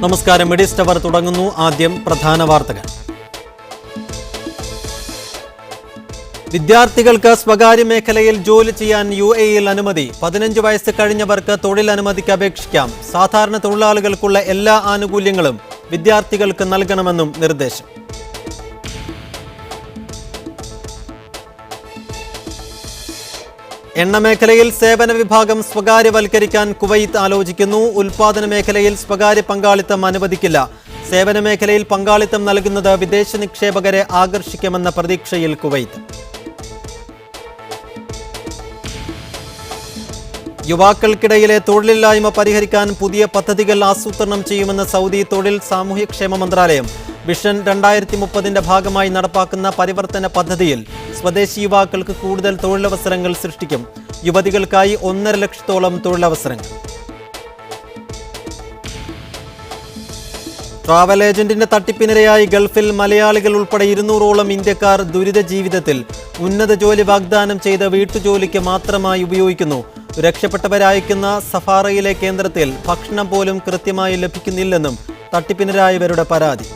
നമസ്കാരം. മിഡിസ്റ്റ് അവർ തുടങ്ങുന്നു. ആദ്യം പ്രധാന വാർത്തകൾ. വിദ്യാർത്ഥികൾക്ക് സ്വകാര്യ മേഖലയിൽ ജോലി ചെയ്യാൻ UAE-യിൽ അനുമതി. 15 വയസ്സ് കഴിഞ്ഞവർക്ക് തൊഴിലനുമതിക്ക് അപേക്ഷിക്കാം. സാധാരണ തൊഴിലാളികൾക്കുള്ള എല്ലാ ആനുകൂല്യങ്ങളും വിദ്യാർത്ഥികൾക്ക് നൽകണമെന്നും നിർദ്ദേശം. എണ്ണമേഖലയിൽ സേവന വിഭാഗം സ്വകാര്യവൽക്കരിക്കാൻ കുവൈത്ത് ആലോചിക്കുന്നു. ഉൽപാദന മേഖലയിൽ സ്വകാര്യ പങ്കാളിത്തം അനുവദിക്കില്ല. സേവന മേഖലയിൽ പങ്കാളിത്തം നൽകുന്നത് വിദേശ നിക്ഷേപകരെ ആകർഷിക്കുമെന്ന പ്രതീക്ഷയിൽ കുവൈത്ത്. യുവാക്കൾക്കിടയിലെ തൊഴിലില്ലായ്മ പരിഹരിക്കാൻ പുതിയ പദ്ധതികൾ ആസൂത്രണം ചെയ്യുമെന്ന് സൗദി തൊഴിൽ സാമൂഹ്യക്ഷേമ മന്ത്രാലയം. വിഷൻ 2030-ന്റെ ഭാഗമായി നടപ്പാക്കുന്ന പരിവർത്തന പദ്ധതിയിൽ സ്വദേശി യുവാക്കൾക്ക് കൂടുതൽ തൊഴിലവസരങ്ങൾ സൃഷ്ടിക്കും. യുവതികൾക്കായി 1.5 ലക്ഷത്തോളം തൊഴിലവസരങ്ങൾ. ട്രാവൽ ഏജന്റിന്റെ തട്ടിപ്പിനിരയായി ഗൾഫിൽ മലയാളികൾ ഉൾപ്പെടെ 200ഓളം ഇന്ത്യക്കാർ ദുരിത ജീവിതത്തിൽ. ഉന്നത ജോലി വാഗ്ദാനം ചെയ്ത് വീട്ടുജോലിക്ക് മാത്രമായി ഉപയോഗിക്കുന്നു. രക്ഷപ്പെട്ടവരയക്കുന്ന സഫാറയിലെ കേന്ദ്രത്തിൽ ഭക്ഷണം പോലും കൃത്യമായി ലഭിക്കുന്നില്ലെന്നും തട്ടിപ്പിനിരയായവരുടെ പരാതി.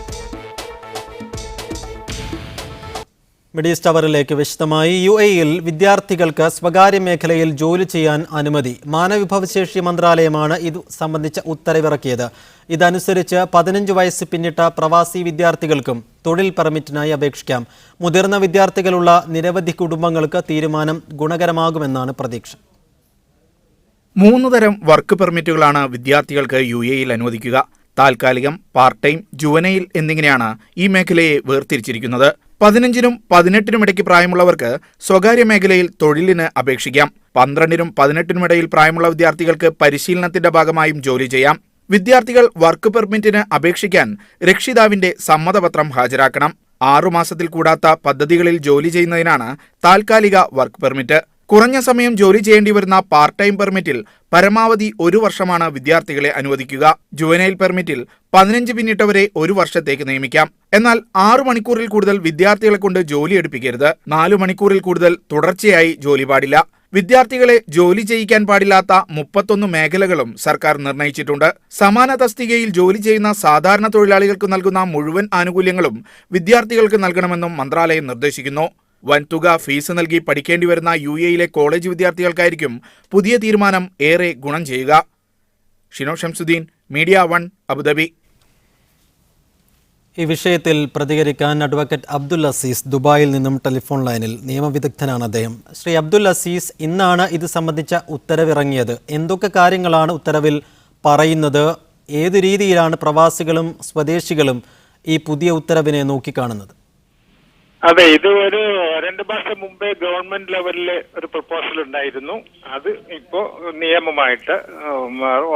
മിഡിസ്റ്റ് അവറിലേക്ക് വിശദമായി. UAE-യിൽ വിദ്യാർത്ഥികൾക്ക് സ്വകാര്യ മേഖലയിൽ ജോലി ചെയ്യാൻ അനുമതി. മാനവവിഭവശേഷി മന്ത്രാലയമാണ് ഇത് സംബന്ധിച്ച ഉത്തരവിറക്കിയത്. ഇതനുസരിച്ച് 15 വയസ്സ് പിന്നിട്ട പ്രവാസി വിദ്യാർത്ഥികൾക്കും തൊഴിൽ പെർമിറ്റിനായി അപേക്ഷിക്കാം. മുതിർന്ന വിദ്യാർത്ഥികളുള്ള നിരവധി കുടുംബങ്ങൾക്ക് തീരുമാനം ഗുണകരമാകുമെന്നാണ് പ്രതീക്ഷ. 3 തരം വർക്ക് പെർമിറ്റുകളാണ് വിദ്യാർത്ഥികൾക്ക് UAE-യിൽ അനുവദിക്കുക. താൽക്കാലികം, പാർട്ട് ടൈം, ജുവനൈൽ എന്നിങ്ങനെയാണ് ഈ മേഖലയെ വേർതിരിച്ചിരിക്കുന്നത്. 15-നും 18-നും ഇടയ്ക്ക് പ്രായമുള്ളവർക്ക് സ്വകാര്യ മേഖലയിൽ തൊഴിലിന് അപേക്ഷിക്കാം. 12-നും 18-നും ഇടയിൽ പ്രായമുള്ള വിദ്യാർത്ഥികൾക്ക് പരിശീലനത്തിന്റെ ഭാഗമായും ജോലി ചെയ്യാം. വിദ്യാർത്ഥികൾ വർക്ക് പെർമിറ്റിന് അപേക്ഷിക്കാൻ രക്ഷിതാവിന്റെ സമ്മതപത്രം ഹാജരാക്കണം. 6 മാസത്തിൽ കൂടാത്ത പദ്ധതികളിൽ ജോലി ചെയ്യുന്നതിനാണ് താൽക്കാലിക വർക്ക് പെർമിറ്റ്. കുറഞ്ഞ സമയം ജോലി ചെയ്യേണ്ടി വരുന്ന പാർട്ട് ടൈം പെർമിറ്റിൽ പരമാവധി 1 വർഷമാണ് വിദ്യാർത്ഥികളെ അനുവദിക്കുക. ജുവനൈൽ പെർമിറ്റിൽ 15 പിന്നിട്ടവരെ 1 വർഷത്തേക്ക് നിയമിക്കാം. എന്നാൽ 6 മണിക്കൂറിൽ കൂടുതൽ വിദ്യാർത്ഥികളെ കൊണ്ട് ജോലി എടുപ്പിക്കരുത്. 4 മണിക്കൂറിൽ കൂടുതൽ തുടർച്ചയായി ജോലി പാടില്ല. വിദ്യാർത്ഥികളെ ജോലി ചെയ്യിക്കാൻ പാടില്ലാത്ത 31 മേഖലകളും സർക്കാർ നിർണയിച്ചിട്ടുണ്ട്. സമാന തസ്തികയിൽ ജോലി ചെയ്യുന്ന സാധാരണ തൊഴിലാളികൾക്ക് നൽകുന്ന മുഴുവൻ ആനുകൂല്യങ്ങളും വിദ്യാർത്ഥികൾക്ക് നൽകണമെന്നും മന്ത്രാലയം നിർദ്ദേശിക്കുന്നു. വൻതുക ഫീസ് നൽകി പഠിക്കേണ്ടി വരുന്ന UAE-യിലെ കോളേജ് വിദ്യാർത്ഥികൾക്കായിരിക്കും പുതിയ തീരുമാനം ഏറെ ഗുണം ചെയ്യുക. Shino Shamsuddin, media 1, Abu Dhabi. ഈ വിഷയത്തിൽ പ്രതികരിക്കാൻ അഡ്വക്കേറ്റ് അബ്ദുൽ അസീസ് ദുബായിൽ നിന്നും ടെലിഫോൺ ലൈനിൽ. നിയമവിദഗ്ധനാണ് അദ്ദേഹം. ശ്രീ അബ്ദുൽ അസീസ്, ഇന്നാണ് ഇത് സംബന്ധിച്ച ഉത്തരവിറങ്ങിയത്. എന്തൊക്കെ കാര്യങ്ങളാണ് ഉത്തരവിൽ പറയുന്നത്? ഏത് രീതിയിലാണ് പ്രവാസികളും സ്വദേശികളും ഈ പുതിയ ഉത്തരവിനെ നോക്കിക്കാണുന്നത്? അതെ, ഇത് ഒരു 2 മാസം മുമ്പേ ഗവൺമെന്റ് ലെവലിൽ ഒരു പ്രപ്പോസൽ ഉണ്ടായിരുന്നു. അത് ഇപ്പോ നിയമമായിട്ട്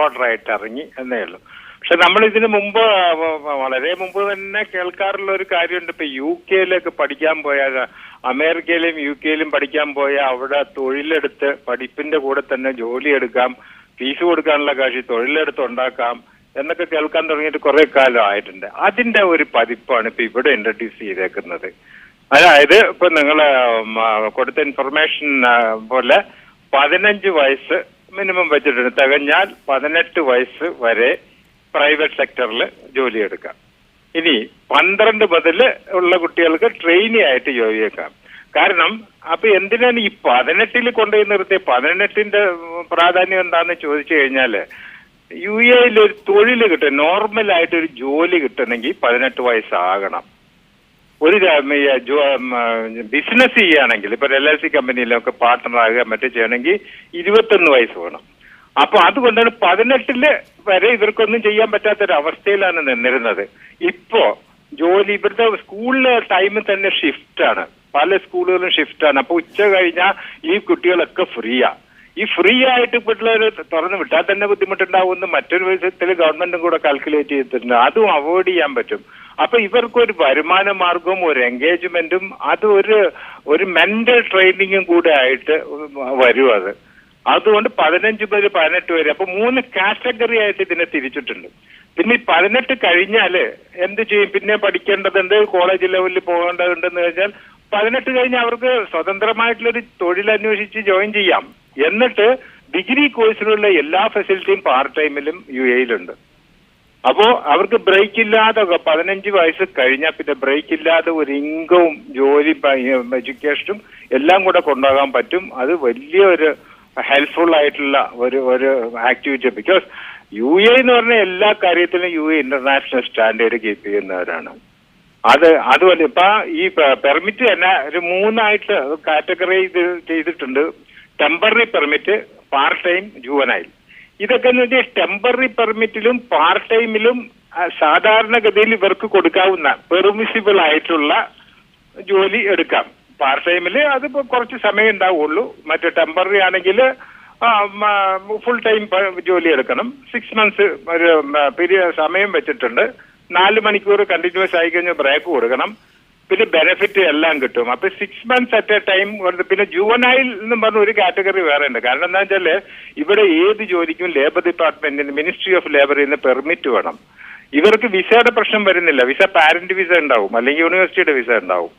ഓർഡറായിട്ട് ഇറങ്ങി എന്നേ ഉള്ളൂ. പക്ഷെ നമ്മൾ ഇതിനു മുമ്പ് വളരെ മുമ്പ് തന്നെ കേൾക്കാറുള്ള ഒരു കാര്യമുണ്ട്. ഇപ്പൊ UK-യിലേക്ക് പഠിക്കാൻ പോയാൽ, അമേരിക്കയിലും UK-യിലും പഠിക്കാൻ പോയാൽ അവിടെ തൊഴിലെടുത്ത് പഠിപ്പിന്റെ കൂടെ തന്നെ ജോലി എടുക്കാം, ഫീസ് കൊടുക്കാനുള്ള കാശ് തൊഴിലെടുത്ത് ഉണ്ടാക്കാം എന്നൊക്കെ കേൾക്കാൻ തുടങ്ങിയിട്ട് കുറെ കാലം ആയിട്ടുണ്ട്. അതിന്റെ ഒരു പതിപ്പാണ് ഇപ്പൊ ഇവിടെ ഇൻട്രൊഡ്യൂസ് ചെയ്തേക്കുന്നത്. അതായത് ഇപ്പൊ നിങ്ങൾ കൊടുത്ത ഇൻഫർമേഷൻ പോലെ 15 വയസ്സ് മിനിമം വെച്ചിട്ടുണ്ട്. തികഞ്ഞാൽ 18 വയസ്സ് വരെ പ്രൈവറ്റ് സെക്ടറിൽ ജോലിയെടുക്കാം. ഇനി 12 മുതൽ ഉള്ള കുട്ടികൾക്ക് ട്രെയിനി ആയിട്ട് ജോലിയേക്കാം. കാരണം അപ്പൊ എന്തിനാണ് ഈ 18-ൽ കൊണ്ടുപോയി നിർത്തിയ? 18-ന്റെ പ്രാധാന്യം എന്താന്ന് ചോദിച്ചു കഴിഞ്ഞാല് UAE-യിൽ ഒരു തൊഴിൽ കിട്ടും, നോർമലായിട്ടൊരു ജോലി കിട്ടണമെങ്കിൽ 18 വയസ്സാകണം. ഒരു ബിസിനസ് ചെയ്യുകയാണെങ്കിൽ ഇപ്പൊ LLC കമ്പനിയിലൊക്കെ പാർട്ട്ണർ ആകുക മറ്റു ചെയ്യണമെങ്കിൽ 21 വയസ്സ് വേണം. അപ്പൊ അതുകൊണ്ടാണ് 18-ല് വരെ ഇവർക്കൊന്നും ചെയ്യാൻ പറ്റാത്തൊരവസ്ഥയിലാണ് നിന്നിരുന്നത്. ഇപ്പോ ജോലി ഇവിടുത്തെ സ്കൂളിലെ ടൈമിൽ തന്നെ ഷിഫ്റ്റാണ്, പല സ്കൂളുകളും ഷിഫ്റ്റാണ്. അപ്പൊ ഉച്ച കഴിഞ്ഞാൽ ഈ കുട്ടികളൊക്കെ ഫ്രീയാ. ഈ ഫ്രീ ആയിട്ട് പിള്ളേര് തുറന്നു വിട്ടാൽ തന്നെ ബുദ്ധിമുട്ടുണ്ടാവുമെന്ന് മറ്റൊരു വിധത്തിൽ ഗവൺമെന്റും കൂടെ കാൽക്കുലേറ്റ് ചെയ്തിട്ടുണ്ട്. അതും അവോയ്ഡ് ചെയ്യാൻ പറ്റും. അപ്പൊ ഇവർക്കൊരു വരുമാന മാർഗവും ഒരു എൻഗേജ്മെന്റും അത് ഒരു മെന്റൽ ട്രെയിനിങ്ങും കൂടെ ആയിട്ട് വരും. അതുകൊണ്ട് 15 മുതൽ 18 വരെ. അപ്പൊ 3 കാറ്റഗറി ആയിട്ട് ഇതിനെ തിരിച്ചിട്ടുണ്ട്. പിന്നെ 18 കഴിഞ്ഞാല് എന്ത് ചെയ്യും? പിന്നെ പഠിക്കേണ്ടതുണ്ട്, കോളേജ് ലെവലിൽ പോകേണ്ടതുണ്ടെന്ന് വെച്ചാൽ 18 കഴിഞ്ഞ് അവർക്ക് സ്വതന്ത്രമായിട്ടുള്ളൊരു തൊഴിൽ അന്വേഷിച്ച് ജോയിൻ ചെയ്യാം. എന്നിട്ട് ഡിഗ്രി കോഴ്സിലുള്ള എല്ലാ ഫെസിലിറ്റിയും പാർട്ട് ടൈമിലും UAE-യിലുണ്ട്. അപ്പോൾ അവർക്ക് ബ്രേക്ക് ഇല്ലാതെ 15 വയസ്സ് കഴിഞ്ഞാൽ പിന്നെ ബ്രേക്ക് ഇല്ലാതെ ഒരു ഇൻകവും ജോലി എഡ്യൂക്കേഷനും എല്ലാം കൂടെ കൊണ്ടുപോകാൻ പറ്റും. അത് വലിയൊരു ഹെൽപ്ഫുൾ ആയിട്ടുള്ള ഒരു ആക്ടിവിറ്റി. ബിക്കോസ് UAE എന്ന് പറഞ്ഞ എല്ലാ കാര്യത്തിലും UAE ഇന്റർനാഷണൽ സ്റ്റാൻഡേർഡ് കീപ്പ് ചെയ്യുന്നവരാണ്. അതുപോലെ ഇപ്പൊ ഈ പെർമിറ്റ് തന്നെ ഒരു 3 കാറ്റഗറി ചെയ്തിട്ടുണ്ട്. Temporary permit, part time, juvenile. ഇതൊക്കെ എന്ന് വെച്ചാൽ ടെമ്പററി പെർമിറ്റിലും പാർട്ട് ടൈമിലും സാധാരണഗതിയിൽ ഇവർക്ക് കൊടുക്കാവുന്ന പെർമിസിബിൾ ആയിട്ടുള്ള ജോലി എടുക്കാം. പാർട്ട് ടൈമിൽ അതിപ്പോ കുറച്ച് സമയം ഉണ്ടാവുള്ളൂ. മറ്റേ ടെമ്പററി ആണെങ്കിൽ ഫുൾ ടൈം ജോലി എടുക്കണം. 6 months ഒരു പീരിയഡ് സമയം വെച്ചിട്ടുണ്ട്. 4 മണിക്കൂർ കണ്ടിന്യൂസ് ആയി കഴിഞ്ഞാൽ ബ്രേക്ക് കൊടുക്കണം. പിന്നെ ബെനിഫിറ്റ് എല്ലാം കിട്ടും. അപ്പൊ 6 months അറ്റ് എ ടൈം. പിന്നെ ജുവനൈൽ എന്ന് പറഞ്ഞ ഒരു കാറ്റഗറി വേറെ ഉണ്ട്. കാരണം എന്താ വെച്ചാല് ഇവിടെ ഏത് ജോലിക്കും ലേബർ ഡിപ്പാർട്ട്മെന്റിന്, മിനിസ്ട്രി ഓഫ് ലേബറിൽ നിന്ന് പെർമിറ്റ് വേണം. ഇവർക്ക് വിസയുടെ പ്രശ്നം വരുന്നില്ല. വിസ പാരന്റ് വിസ ഉണ്ടാവും, അല്ലെങ്കിൽ യൂണിവേഴ്സിറ്റിയുടെ വിസ ഉണ്ടാവും.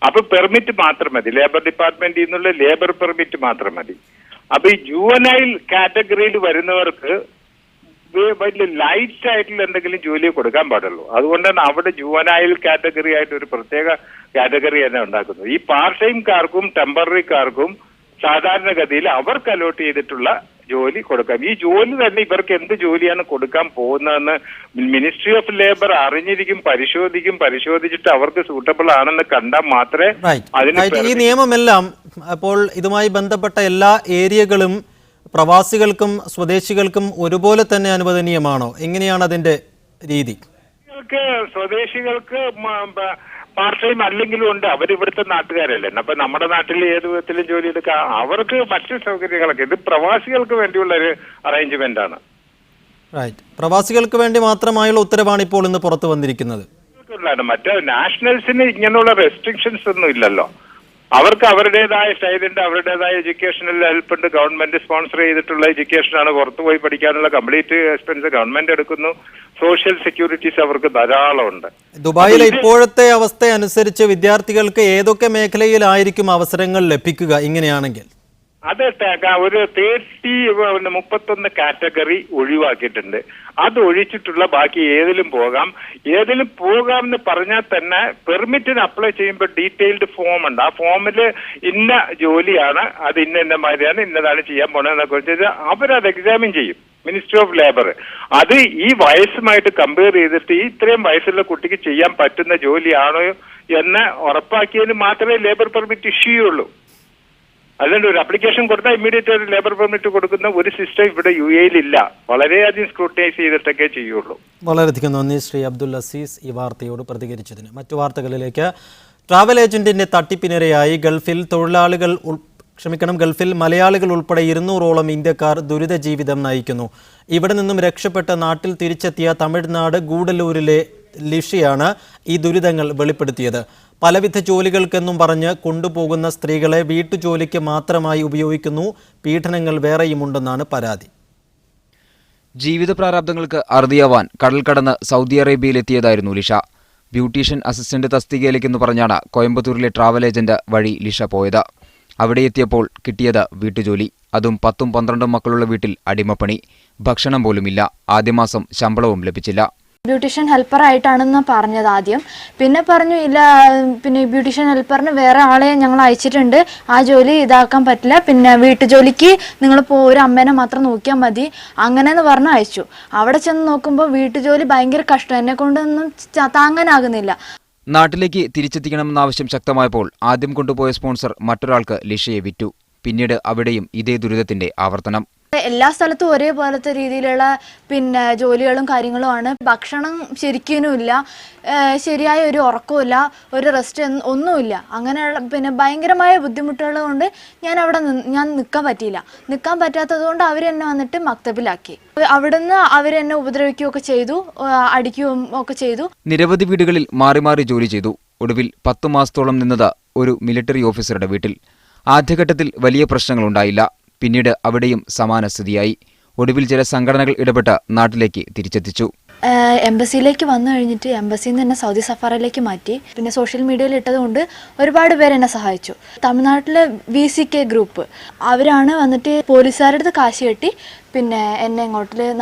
അപ്പൊ പെർമിറ്റ് മാത്രം മതി. ലേബർ ഡിപ്പാർട്ട്മെന്റിൽ നിന്നുള്ള ലേബർ പെർമിറ്റ് മാത്രം മതി. അപ്പൊ ഈ ജുവനൈൽ കാറ്റഗറിയിൽ വരുന്നവർക്ക് വലിയ ലൈറ്റ് ആയിട്ടുള്ള എന്തെങ്കിലും ജോലി കൊടുക്കാൻ പാടുള്ളൂ. അതുകൊണ്ടാണ് അവിടെ ജുവനൈൽ കാറ്റഗറി ആയിട്ട് ഒരു പ്രത്യേക കാറ്റഗറി തന്നെ ഉണ്ടാക്കുന്നത്. ഈ പാർട്ട് ടൈംകാർക്കും ടെമ്പററിക്കാർക്കും സാധാരണഗതിയിൽ അവർക്ക് അലോട്ട് ചെയ്തിട്ടുള്ള ജോലി കൊടുക്കാം. ഈ ജോലി തന്നെ ഇവർക്ക് എന്ത് ജോലിയാണ് കൊടുക്കാൻ പോകുന്നതെന്ന് മിനിസ്ട്രി ഓഫ് ലേബർ അറിഞ്ഞിരിക്കും, പരിശോധിച്ചിട്ട് അവർക്ക് സൂട്ടബിൾ ആണെന്ന് കണ്ടാൽ മാത്രമേ ഈ നിയമമെല്ലാം അപ്പോൾ ഇതുമായി ബന്ധപ്പെട്ട എല്ലാ ഏരിയകളും പ്രവാസികൾക്കും സ്വദേശികൾക്കും ഒരുപോലെ തന്നെ അനുവദനീയമാണോ? എങ്ങനെയാണ് അതിന്റെ രീതി? സ്വദേശികൾക്ക് പാർട്ട് ടൈം അല്ലെങ്കിലും ഉണ്ട്. അവരിവിടുത്തെ നാട്ടുകാരല്ലേ. അപ്പൊ നമ്മുടെ നാട്ടിൽ ഏത് വിധത്തിലും ജോലി എടുക്കാം. അവർക്ക് മറ്റു സൗകര്യങ്ങളൊക്കെ. ഇത് പ്രവാസികൾക്ക് വേണ്ടിയുള്ള ഒരു അറേഞ്ച്മെന്റ് ആണ്. പ്രവാസികൾക്ക് വേണ്ടി മാത്രമായുള്ള ഉത്തരവാണ് ഇപ്പോൾ ഇന്ന് പുറത്തു വന്നിരിക്കുന്നത്. മറ്റേ നാഷണൽസിന് ഇങ്ങനെയുള്ള റെസ്ട്രിക്ഷൻസ് ഒന്നും ഇല്ലല്ലോ. അവർക്ക് അവരുടേതായ സ്റ്റൈലുണ്ട്, അവരുടേതായ എഡ്യൂക്കേഷണൽ ഹെൽപ്പ് ഉണ്ട്. ഗവൺമെന്റ് സ്പോൺസർ ചെയ്തിട്ടുള്ള എഡ്യൂക്കേഷനാണ്. പുറത്തു പോയി പഠിക്കാനുള്ള കംപ്ലീറ്റ് എക്സ്പെൻസ് ഗവൺമെന്റ് എടുക്കുന്നു. സോഷ്യൽ സെക്യൂരിറ്റീസ് അവർക്ക് ധാരാളം ഉണ്ട്. ദുബായിലെ ഇപ്പോഴത്തെ അവസ്ഥ അനുസരിച്ച് വിദ്യാർത്ഥികൾക്ക് ഏതൊക്കെ മേഖലയിലായിരിക്കും അവസരങ്ങൾ ലഭിക്കുക ഇങ്ങനെയാണെങ്കിൽ? അത് ഒരു 31 കാറ്റഗറി ഒഴിവാക്കിയിട്ടുണ്ട്. അത് ഒഴിച്ചിട്ടുള്ള ബാക്കി ഏതിലും പോകാം എന്ന് പറഞ്ഞാൽ തന്നെ പെർമിറ്റിന് അപ്ലൈ ചെയ്യുമ്പോൾ ഡീറ്റെയിൽഡ് ഫോം ഉണ്ട്. ആ ഫോമിൽ ഇന്ന ജോലിയാണ്, അത് ഇന്ന മാതിരിയാണ്, ഇന്നതാണ് ചെയ്യാൻ പോണെന്നൊക്കെ കുറിച്ച് അവരത് എക്സാമിൻ ചെയ്യും, മിനിസ്ട്രി ഓഫ് ലേബർ. അത് ഈ വയസ്സുമായിട്ട് കമ്പയർ ചെയ്തിട്ട് ഇത്രയും വയസ്സുള്ള കുട്ടിക്ക് ചെയ്യാൻ പറ്റുന്ന ജോലിയാണോ എന്ന് ഉറപ്പാക്കിയതിന് മാത്രമേ ലേബർ പെർമിറ്റ് ഇഷ്യൂ ചെയ്യുള്ളൂ. അതുകൊണ്ട് ഒരു അപ്ലിക്കേഷൻ കൊടുത്താൽ ഇമ്മീഡിയറ്റ് ഒരു ലേബർ പെർമിറ്റ് കൊടുക്കുന്ന ഒരു സിസ്റ്റം ഇവിടെ UAE ഇല്ല. വളരെയധികം സ്ക്രൂട്ടനൈസ് ചെയ്തിട്ടൊക്കെ ചെയ്യുള്ളൂ. വളരെയധികം നന്ദി ശ്രീ അബ്ദുൽ അസീസ് ഈ വാർത്തയോട് പ്രതികരിച്ചതിന്. മറ്റു വാർത്തകളിലേക്ക്. ട്രാവൽ ഏജന്റിന്റെ തട്ടിപ്പിനിരയായി ഗൾഫിൽ മലയാളികൾ ഉൾപ്പെടെ 200ഓളം ഇന്ത്യക്കാർ ദുരിത ജീവിതം നയിക്കുന്നു. ഇവിടെ നിന്നും രക്ഷപ്പെട്ട് നാട്ടിൽ തിരിച്ചെത്തിയ തമിഴ്നാട് ഗൂഡല്ലൂരിലെ ലിഷിയാണ് ഈ ദുരിതങ്ങൾ വെളിപ്പെടുത്തിയത്. പലവിധ ജോലികൾക്കെന്നും പറഞ്ഞ് കൊണ്ടുപോകുന്ന സ്ത്രീകളെ വീട്ടുജോലിക്ക് മാത്രമായി ഉപയോഗിക്കുന്നു. പീഡനങ്ങൾ വേറെയുമുണ്ടെന്നാണ് പരാതി. ജീവിത പ്രാരാബ്ദങ്ങൾക്ക് അറുതിയാവാൻ കടൽ കടന്ന് സൗദി അറേബ്യയിലെത്തിയതായിരുന്നു ലിഷ. ബ്യൂട്ടീഷ്യൻ അസിസ്റ്റന്റ് തസ്തികയിലേക്കെന്ന് പറഞ്ഞാണ് കോയമ്പത്തൂരിലെ ട്രാവൽ ഏജന്റ് വഴി ലിഷ പോയത്. അവിടെ എത്തിയപ്പോൾ കിട്ടിയത് വീട്ടുജോലി. അതും 10-12 മക്കളുള്ള വീട്ടിൽ അടിമപ്പണി. ഭക്ഷണം പോലുമില്ല. ആദ്യ മാസം ശമ്പളവും ലഭിച്ചില്ല. ബ്യൂട്ടീഷ്യൻ ഹെൽപ്പറായിട്ടാണെന്ന് പറഞ്ഞത് ആദ്യം. പിന്നെ പറഞ്ഞു ഇല്ല, പിന്നെ ബ്യൂട്ടീഷ്യൻ ഹെൽപ്പറിന് വേറെ ആളെ ഞങ്ങൾ അയച്ചിട്ടുണ്ട്, ആ ജോലി ഇതാക്കാൻ പറ്റില്ല, പിന്നെ വീട്ടുജോലിക്ക് നിങ്ങൾ ഒരു അമ്മേനെ മാത്രം നോക്കിയാൽ മതി, അങ്ങനെയെന്ന് പറഞ്ഞ് അയച്ചു. അവിടെ ചെന്ന് നോക്കുമ്പോൾ വീട്ടുജോലി ഭയങ്കര കഷ്ടം, എന്നെ കൊണ്ടൊന്നും താങ്ങാനാകുന്നില്ല. നാട്ടിലേക്ക് തിരിച്ചെത്തിക്കണമെന്ന ആവശ്യം ശക്തമായപ്പോൾ ആദ്യം കൊണ്ടുപോയ സ്പോൺസർ മറ്റൊരാൾക്ക് ലിഷയെ വിറ്റു. പിന്നീട് അവിടെയും ഇതേ ദുരിതത്തിന്റെ ആവർത്തനം. എല്ലാ സ്ഥലത്തും ഒരേപോലത്തെ രീതിയിലുള്ള പിന്നെ ജോലികളും കാര്യങ്ങളുമാണ്. ഭക്ഷണം ശരിക്കുമില്ല, ശരിയായ ഒരു ഉറക്കമില്ല, ഒരു റെസ്റ്റ് ഒന്നുമില്ല. അങ്ങനെയുള്ള പിന്നെ ഭയങ്കരമായ ബുദ്ധിമുട്ടുകൾ കൊണ്ട് ഞാൻ നിൽക്കാൻ പറ്റിയില്ല. നിൽക്കാൻ പറ്റാത്തത് കൊണ്ട് അവരെന്നെ വന്നിട്ട് മക്തബിലാക്കി. അവിടുന്ന് അവരെന്നെ ഉപദ്രവിക്കുകയൊക്കെ ചെയ്തു, അടിക്കുകയും ഒക്കെ ചെയ്തു. നിരവധി വീടുകളിൽ മാറി മാറി ജോലി ചെയ്തു. ഒടുവിൽ 10 മാസത്തോളം നിന്നത് ഒരു മിലിറ്ററി ഓഫീസറുടെ വീട്ടിൽ. ആദ്യഘട്ടത്തിൽ വലിയ പ്രശ്നങ്ങളുണ്ടായില്ല. പിന്നീട് അവിടെയും സമാന സ്ഥിതിയായി. ഒടുവിൽ ചില സംഘടനകൾ ഇടപെട്ട് നാട്ടിലേക്ക് തിരിച്ചെത്തിച്ചു. എംബസിയിലേക്ക് വന്നു കഴിഞ്ഞിട്ട് എംബസിയിൽ നിന്ന് എന്നെ സൗദി സഫാറയിലേക്ക് മാറ്റി. പിന്നെ സോഷ്യൽ മീഡിയയിൽ ഇട്ടതുകൊണ്ട് ഒരുപാട് പേര് എന്നെ സഹായിച്ചു. തമിഴ്നാട്ടിലെ VCK ഗ്രൂപ്പ് അവരാണ് വന്നിട്ട് പോലീസുകാരുടെ അടുത്ത് കാശ് കെട്ടി പിന്നെ എന്നെ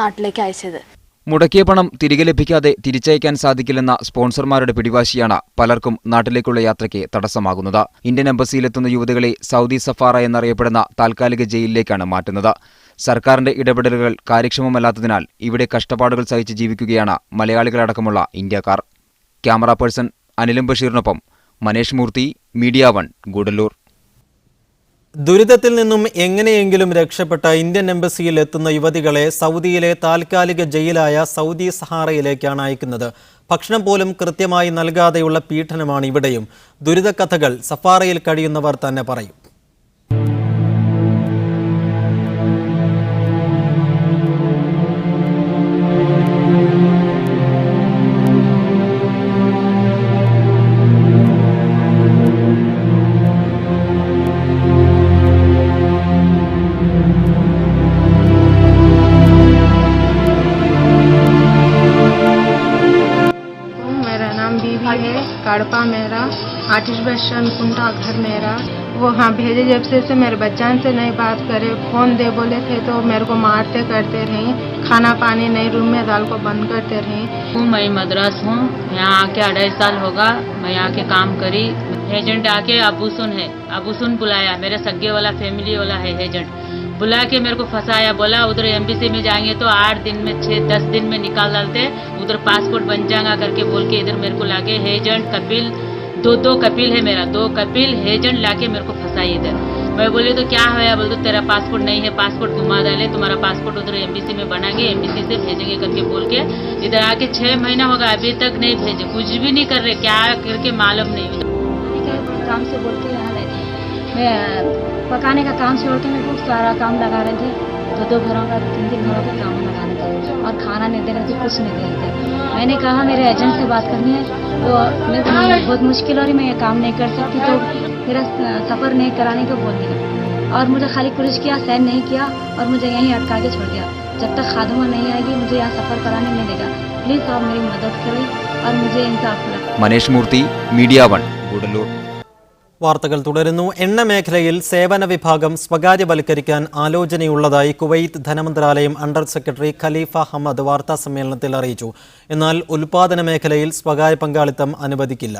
നാട്ടിലേക്ക് അയച്ചത്. മുടക്കിയ പണം തിരികെ ലഭിക്കാതെ തിരിച്ചയക്കാൻ സാധിക്കില്ലെന്ന സ്പോൺസർമാരുടെ പിടിവാശിയാണ് പലർക്കും നാട്ടിലേക്കുള്ള യാത്രയ്ക്ക് തടസ്സമാകുന്നത്. ഇന്ത്യൻ എംബസിയിലെത്തുന്ന യുവതികളെ സൗദി സഫാറ എന്നറിയപ്പെടുന്ന താൽക്കാലിക ജയിലിലേക്കാണ് മാറ്റുന്നത്. സർക്കാരിന്റെ ഇടപെടലുകൾ കാര്യക്ഷമമല്ലാത്തതിനാൽ ഇവിടെ കഷ്ടപ്പാടുകൾ സഹിച്ച് ജീവിക്കുകയാണ് മലയാളികളടക്കമുള്ള ഇന്ത്യക്കാർ. ക്യാമറ പേഴ്സൺ അനിലും ബഷീറിനൊപ്പം മനേഷ് മൂർത്തി, മീഡിയ 1, ഗൂഡല്ലൂർ. ദുരിതത്തിൽ നിന്നും എങ്ങനെയെങ്കിലും രക്ഷപ്പെട്ട ഇന്ത്യൻ എംബസിയിൽ എത്തുന്ന യുവതികളെ സൗദിയിലെ താൽക്കാലിക ജയിലായ സൗദി സഹാറയിലേക്കാണ് അയക്കുന്നത്. ഭക്ഷണം പോലും കൃത്യമായി നൽകാതെയുള്ള പീഡനമാണ് ഇവിടെയും. ദുരിതകഥകൾ സഫാറയിൽ കഴിയുന്നവർ തന്നെ പറയും. कड़पा मेरा आतिश बच्चन कुंटा घर मेरा वो हाँ भेजे जब से मेरे बच्चन से नहीं बात करे, फोन दे बोले थे तो मेरे को मारते करते रहीं, खाना पानी नहीं रूम में डाल को बंद करते रहीं। मैं मद्रास हूँ, यहाँ आके 2.5 साल होगा। मैं यहाँ के काम करी। एजेंट आके अबूसुन बुलाया, मेरे सगे वाला फैमिली वाला है एजेंट, बुला के मेरे को फंसाया। बोला उधर एमबीसी में जाएंगे तो 8 दिन में 6-10 दिन में निकाल डालते, उधर पासपोर्ट बन जाएगा करके बोल के इधर मेरे को लाके एजेंट कपिल दो कपिल है मेरा, 2 कपिल एजेंट लाके मेरे को फंसाई इधर। मैं बोली तो क्या है, बोल तो तेरा पासपोर्ट नहीं है, पासपोर्ट घुमा डाले, तुम्हारा पासपोर्ट उधर एमबीसी में बनाएंगे, एमबीसी से भेजेंगे करके बोल के इधर आके 6 महीना होगा, अभी तक नहीं भेजे, कुछ भी नहीं कर रहे, क्या करके मालूम नहीं। काम से बोल के यहाँ मैं पकाने का काम छोड़ के मैं बहुत सारा काम लगा रहे थे, 2 घरों का 3 घरों का काम लगा रहे थे और खाना नहीं दे रहे थे, कुछ नहीं दे रहे थे। मैंने कहा मेरे एजेंट से बात करनी है, तो मैं बहुत मुश्किल हो रही, मैं ये काम नहीं कर सकती, तो मेरा सफ़र नहीं कराने को बोल दिया और मुझे खाली पुलिस किया, साइन नहीं किया और मुझे यहीं अटका के छोड़ दिया। जब तक खादमा नहीं आएगी मुझे यहाँ सफ़र कराने नहीं देगा। प्लीज़ आप मेरी मदद करें और मुझे इंसाफ करें। മനേഷ് മൂർത്തി, മീഡിയ 1, ഗൂഡല്ലൂർ. വാർത്തകൾ തുടരുന്നു. എണ്ണ മേഖലയിൽ സേവന വിഭാഗം സ്വകാര്യവൽക്കരിക്കാൻ ആലോചനയുള്ളതായി കുവൈത്ത് ധനമന്ത്രാലയം അണ്ടർ സെക്രട്ടറി ഖലീഫ ഹമ്മദ് വാർത്താസമ്മേളനത്തിൽ അറിയിച്ചു. എന്നാൽ ഉൽപാദന മേഖലയിൽ സ്വകാര്യ പങ്കാളിത്തം അനുവദിക്കില്ല.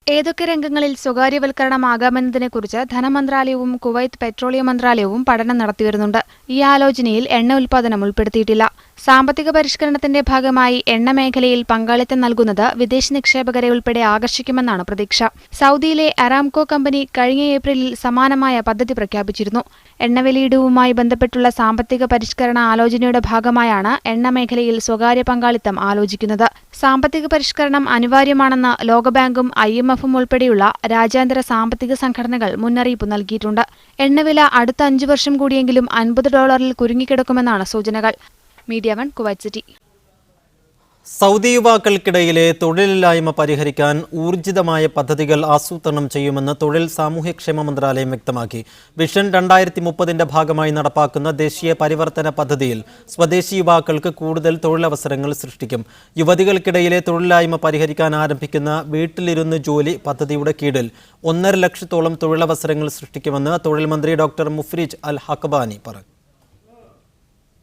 ഏതൊക്കെ രംഗങ്ങളിൽ സ്വകാര്യവൽക്കരണമാകാമെന്നതിനെക്കുറിച്ച് ധനമന്ത്രാലയവും കുവൈത്ത് പെട്രോളിയം മന്ത്രാലയവും പഠനം നടത്തിവരുന്നുണ്ട്. ഈ ആലോചനയിൽ എണ്ണ ഉൽപ്പാദനം ഉൾപ്പെടുത്തിയിട്ടില്ല. സാമ്പത്തിക പരിഷ്കരണത്തിന്റെ ഭാഗമായി എണ്ണ മേഖലയിൽ പങ്കാളിത്തം നൽകുന്നത് വിദേശ നിക്ഷേപകരെ ഉൾപ്പെടെ ആകർഷിക്കുമെന്നാണ് പ്രതീക്ഷ. സൗദിയിലെ അരാംകോ കമ്പനി കഴിഞ്ഞ ഏപ്രിലിൽ സമാനമായ പദ്ധതി പ്രഖ്യാപിച്ചിരുന്നു. എണ്ണവിലയിടിവുമായി ബന്ധപ്പെട്ടുള്ള സാമ്പത്തിക പരിഷ്കരണ ആലോചനയുടെ ഭാഗമായാണ് എണ്ണ മേഖലയിൽ സ്വകാര്യ പങ്കാളിത്തം ആലോചിക്കുന്നത്. സാമ്പത്തിക പരിഷ്കരണം അനിവാര്യമാണെന്ന് ലോകബാങ്കും IMFും ഉൾപ്പെടെയുള്ള രാജ്യാന്തര സാമ്പത്തിക സംഘടനകൾ മുന്നറിയിപ്പ് നൽകിയിട്ടുണ്ട്. എണ്ണവില അടുത്ത 5 വർഷം കൂടിയെങ്കിലും $50 കുരുങ്ങിക്കിടക്കുമെന്നാണ് സൂചനകൾ. Media 1, Kuwait city. സൗദി യുവാക്കൾക്കിടയിലെ തൊഴിലില്ലായ്മ പരിഹരിക്കാൻ ഊർജിതമായ പദ്ധതികൾ ആസൂത്രണം ചെയ്യുമെന്ന് തൊഴിൽ സാമൂഹ്യക്ഷേമ മന്ത്രാലയം വ്യക്തമാക്കി. വിഷൻ 2030ന്റെ ഭാഗമായി നടപ്പാക്കുന്ന ദേശീയ പരിവർത്തന പദ്ധതിയിൽ സ്വദേശി യുവാക്കൾക്ക് കൂടുതൽ തൊഴിലവസരങ്ങൾ സൃഷ്ടിക്കും. യുവതികൾക്കിടയിലെ തൊഴിലില്ലായ്മ പരിഹരിക്കാൻ ആരംഭിക്കുന്ന വീട്ടിലിരുന്ന് ജോലി പദ്ധതിയുടെ കീഴിൽ 1.5 ലക്ഷത്തോളം തൊഴിലവസരങ്ങൾ സൃഷ്ടിക്കുമെന്ന് തൊഴിൽ മന്ത്രി ഡോക്ടർ മുഫ്രിജ് അൽ ഹഖബാനി പറഞ്ഞു.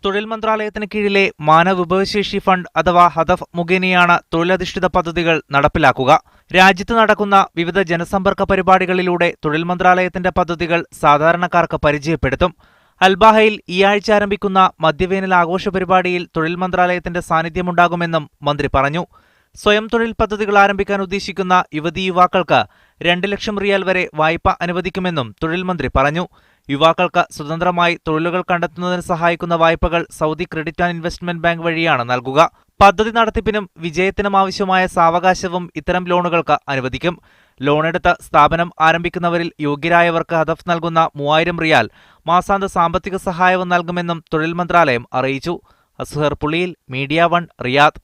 തൊഴിൽ മന്ത്രാലയത്തിന് കീഴിലെ മാനവ വിഭവശേഷി ഫണ്ട് അഥവാ ഹദഫ് മുഖേനയാണ് തൊഴിലധിഷ്ഠിത പദ്ധതികൾ നടപ്പിലാക്കുക. രാജ്യത്ത് നടക്കുന്ന വിവിധ ജനസമ്പർക്ക പരിപാടികളിലൂടെ തൊഴിൽ മന്ത്രാലയത്തിന്റെ പദ്ധതികൾ സാധാരണക്കാർക്ക് പരിചയപ്പെടുത്തും. അൽബാഹയിൽ ഈ ആഴ്ച ആരംഭിക്കുന്ന മധ്യവേനൽ ആഘോഷ പരിപാടിയിൽ തൊഴിൽ മന്ത്രാലയത്തിന്റെ സാന്നിധ്യമുണ്ടാകുമെന്നും മന്ത്രി പറഞ്ഞു. സ്വയം തൊഴിൽ പദ്ധതികൾ ആരംഭിക്കാൻ ഉദ്ദേശിക്കുന്ന യുവതീ യുവാക്കൾക്ക് 2 ലക്ഷം റിയാൽ വരെ വായ്പ അനുവദിക്കുമെന്നും തൊഴിൽ മന്ത്രി പറഞ്ഞു. യുവാക്കൾക്ക് സ്വതന്ത്രമായി തൊഴിലുകൾ കണ്ടെത്തുന്നതിന് സഹായിക്കുന്ന വായ്പകൾ Saudi credit and investment bank വഴിയാണ് നൽകുക. പദ്ധതി നടത്തിപ്പിനും വിജയത്തിനും ആവശ്യമായ സാവകാശവും ഇത്തരം ലോണുകൾക്ക് അനുവദിക്കും. ലോണെടുത്ത് സ്ഥാപനം ആരംഭിക്കുന്നവരിൽ യോഗ്യരായവർക്ക് ഹദഫ് നൽകുന്ന 3000 റിയാൽ മാസാന്ത സാമ്പത്തിക സഹായവും നൽകുമെന്നും തൊഴിൽ മന്ത്രാലയം അറിയിച്ചു. Azhar Puliyil, media 1, Riyadh.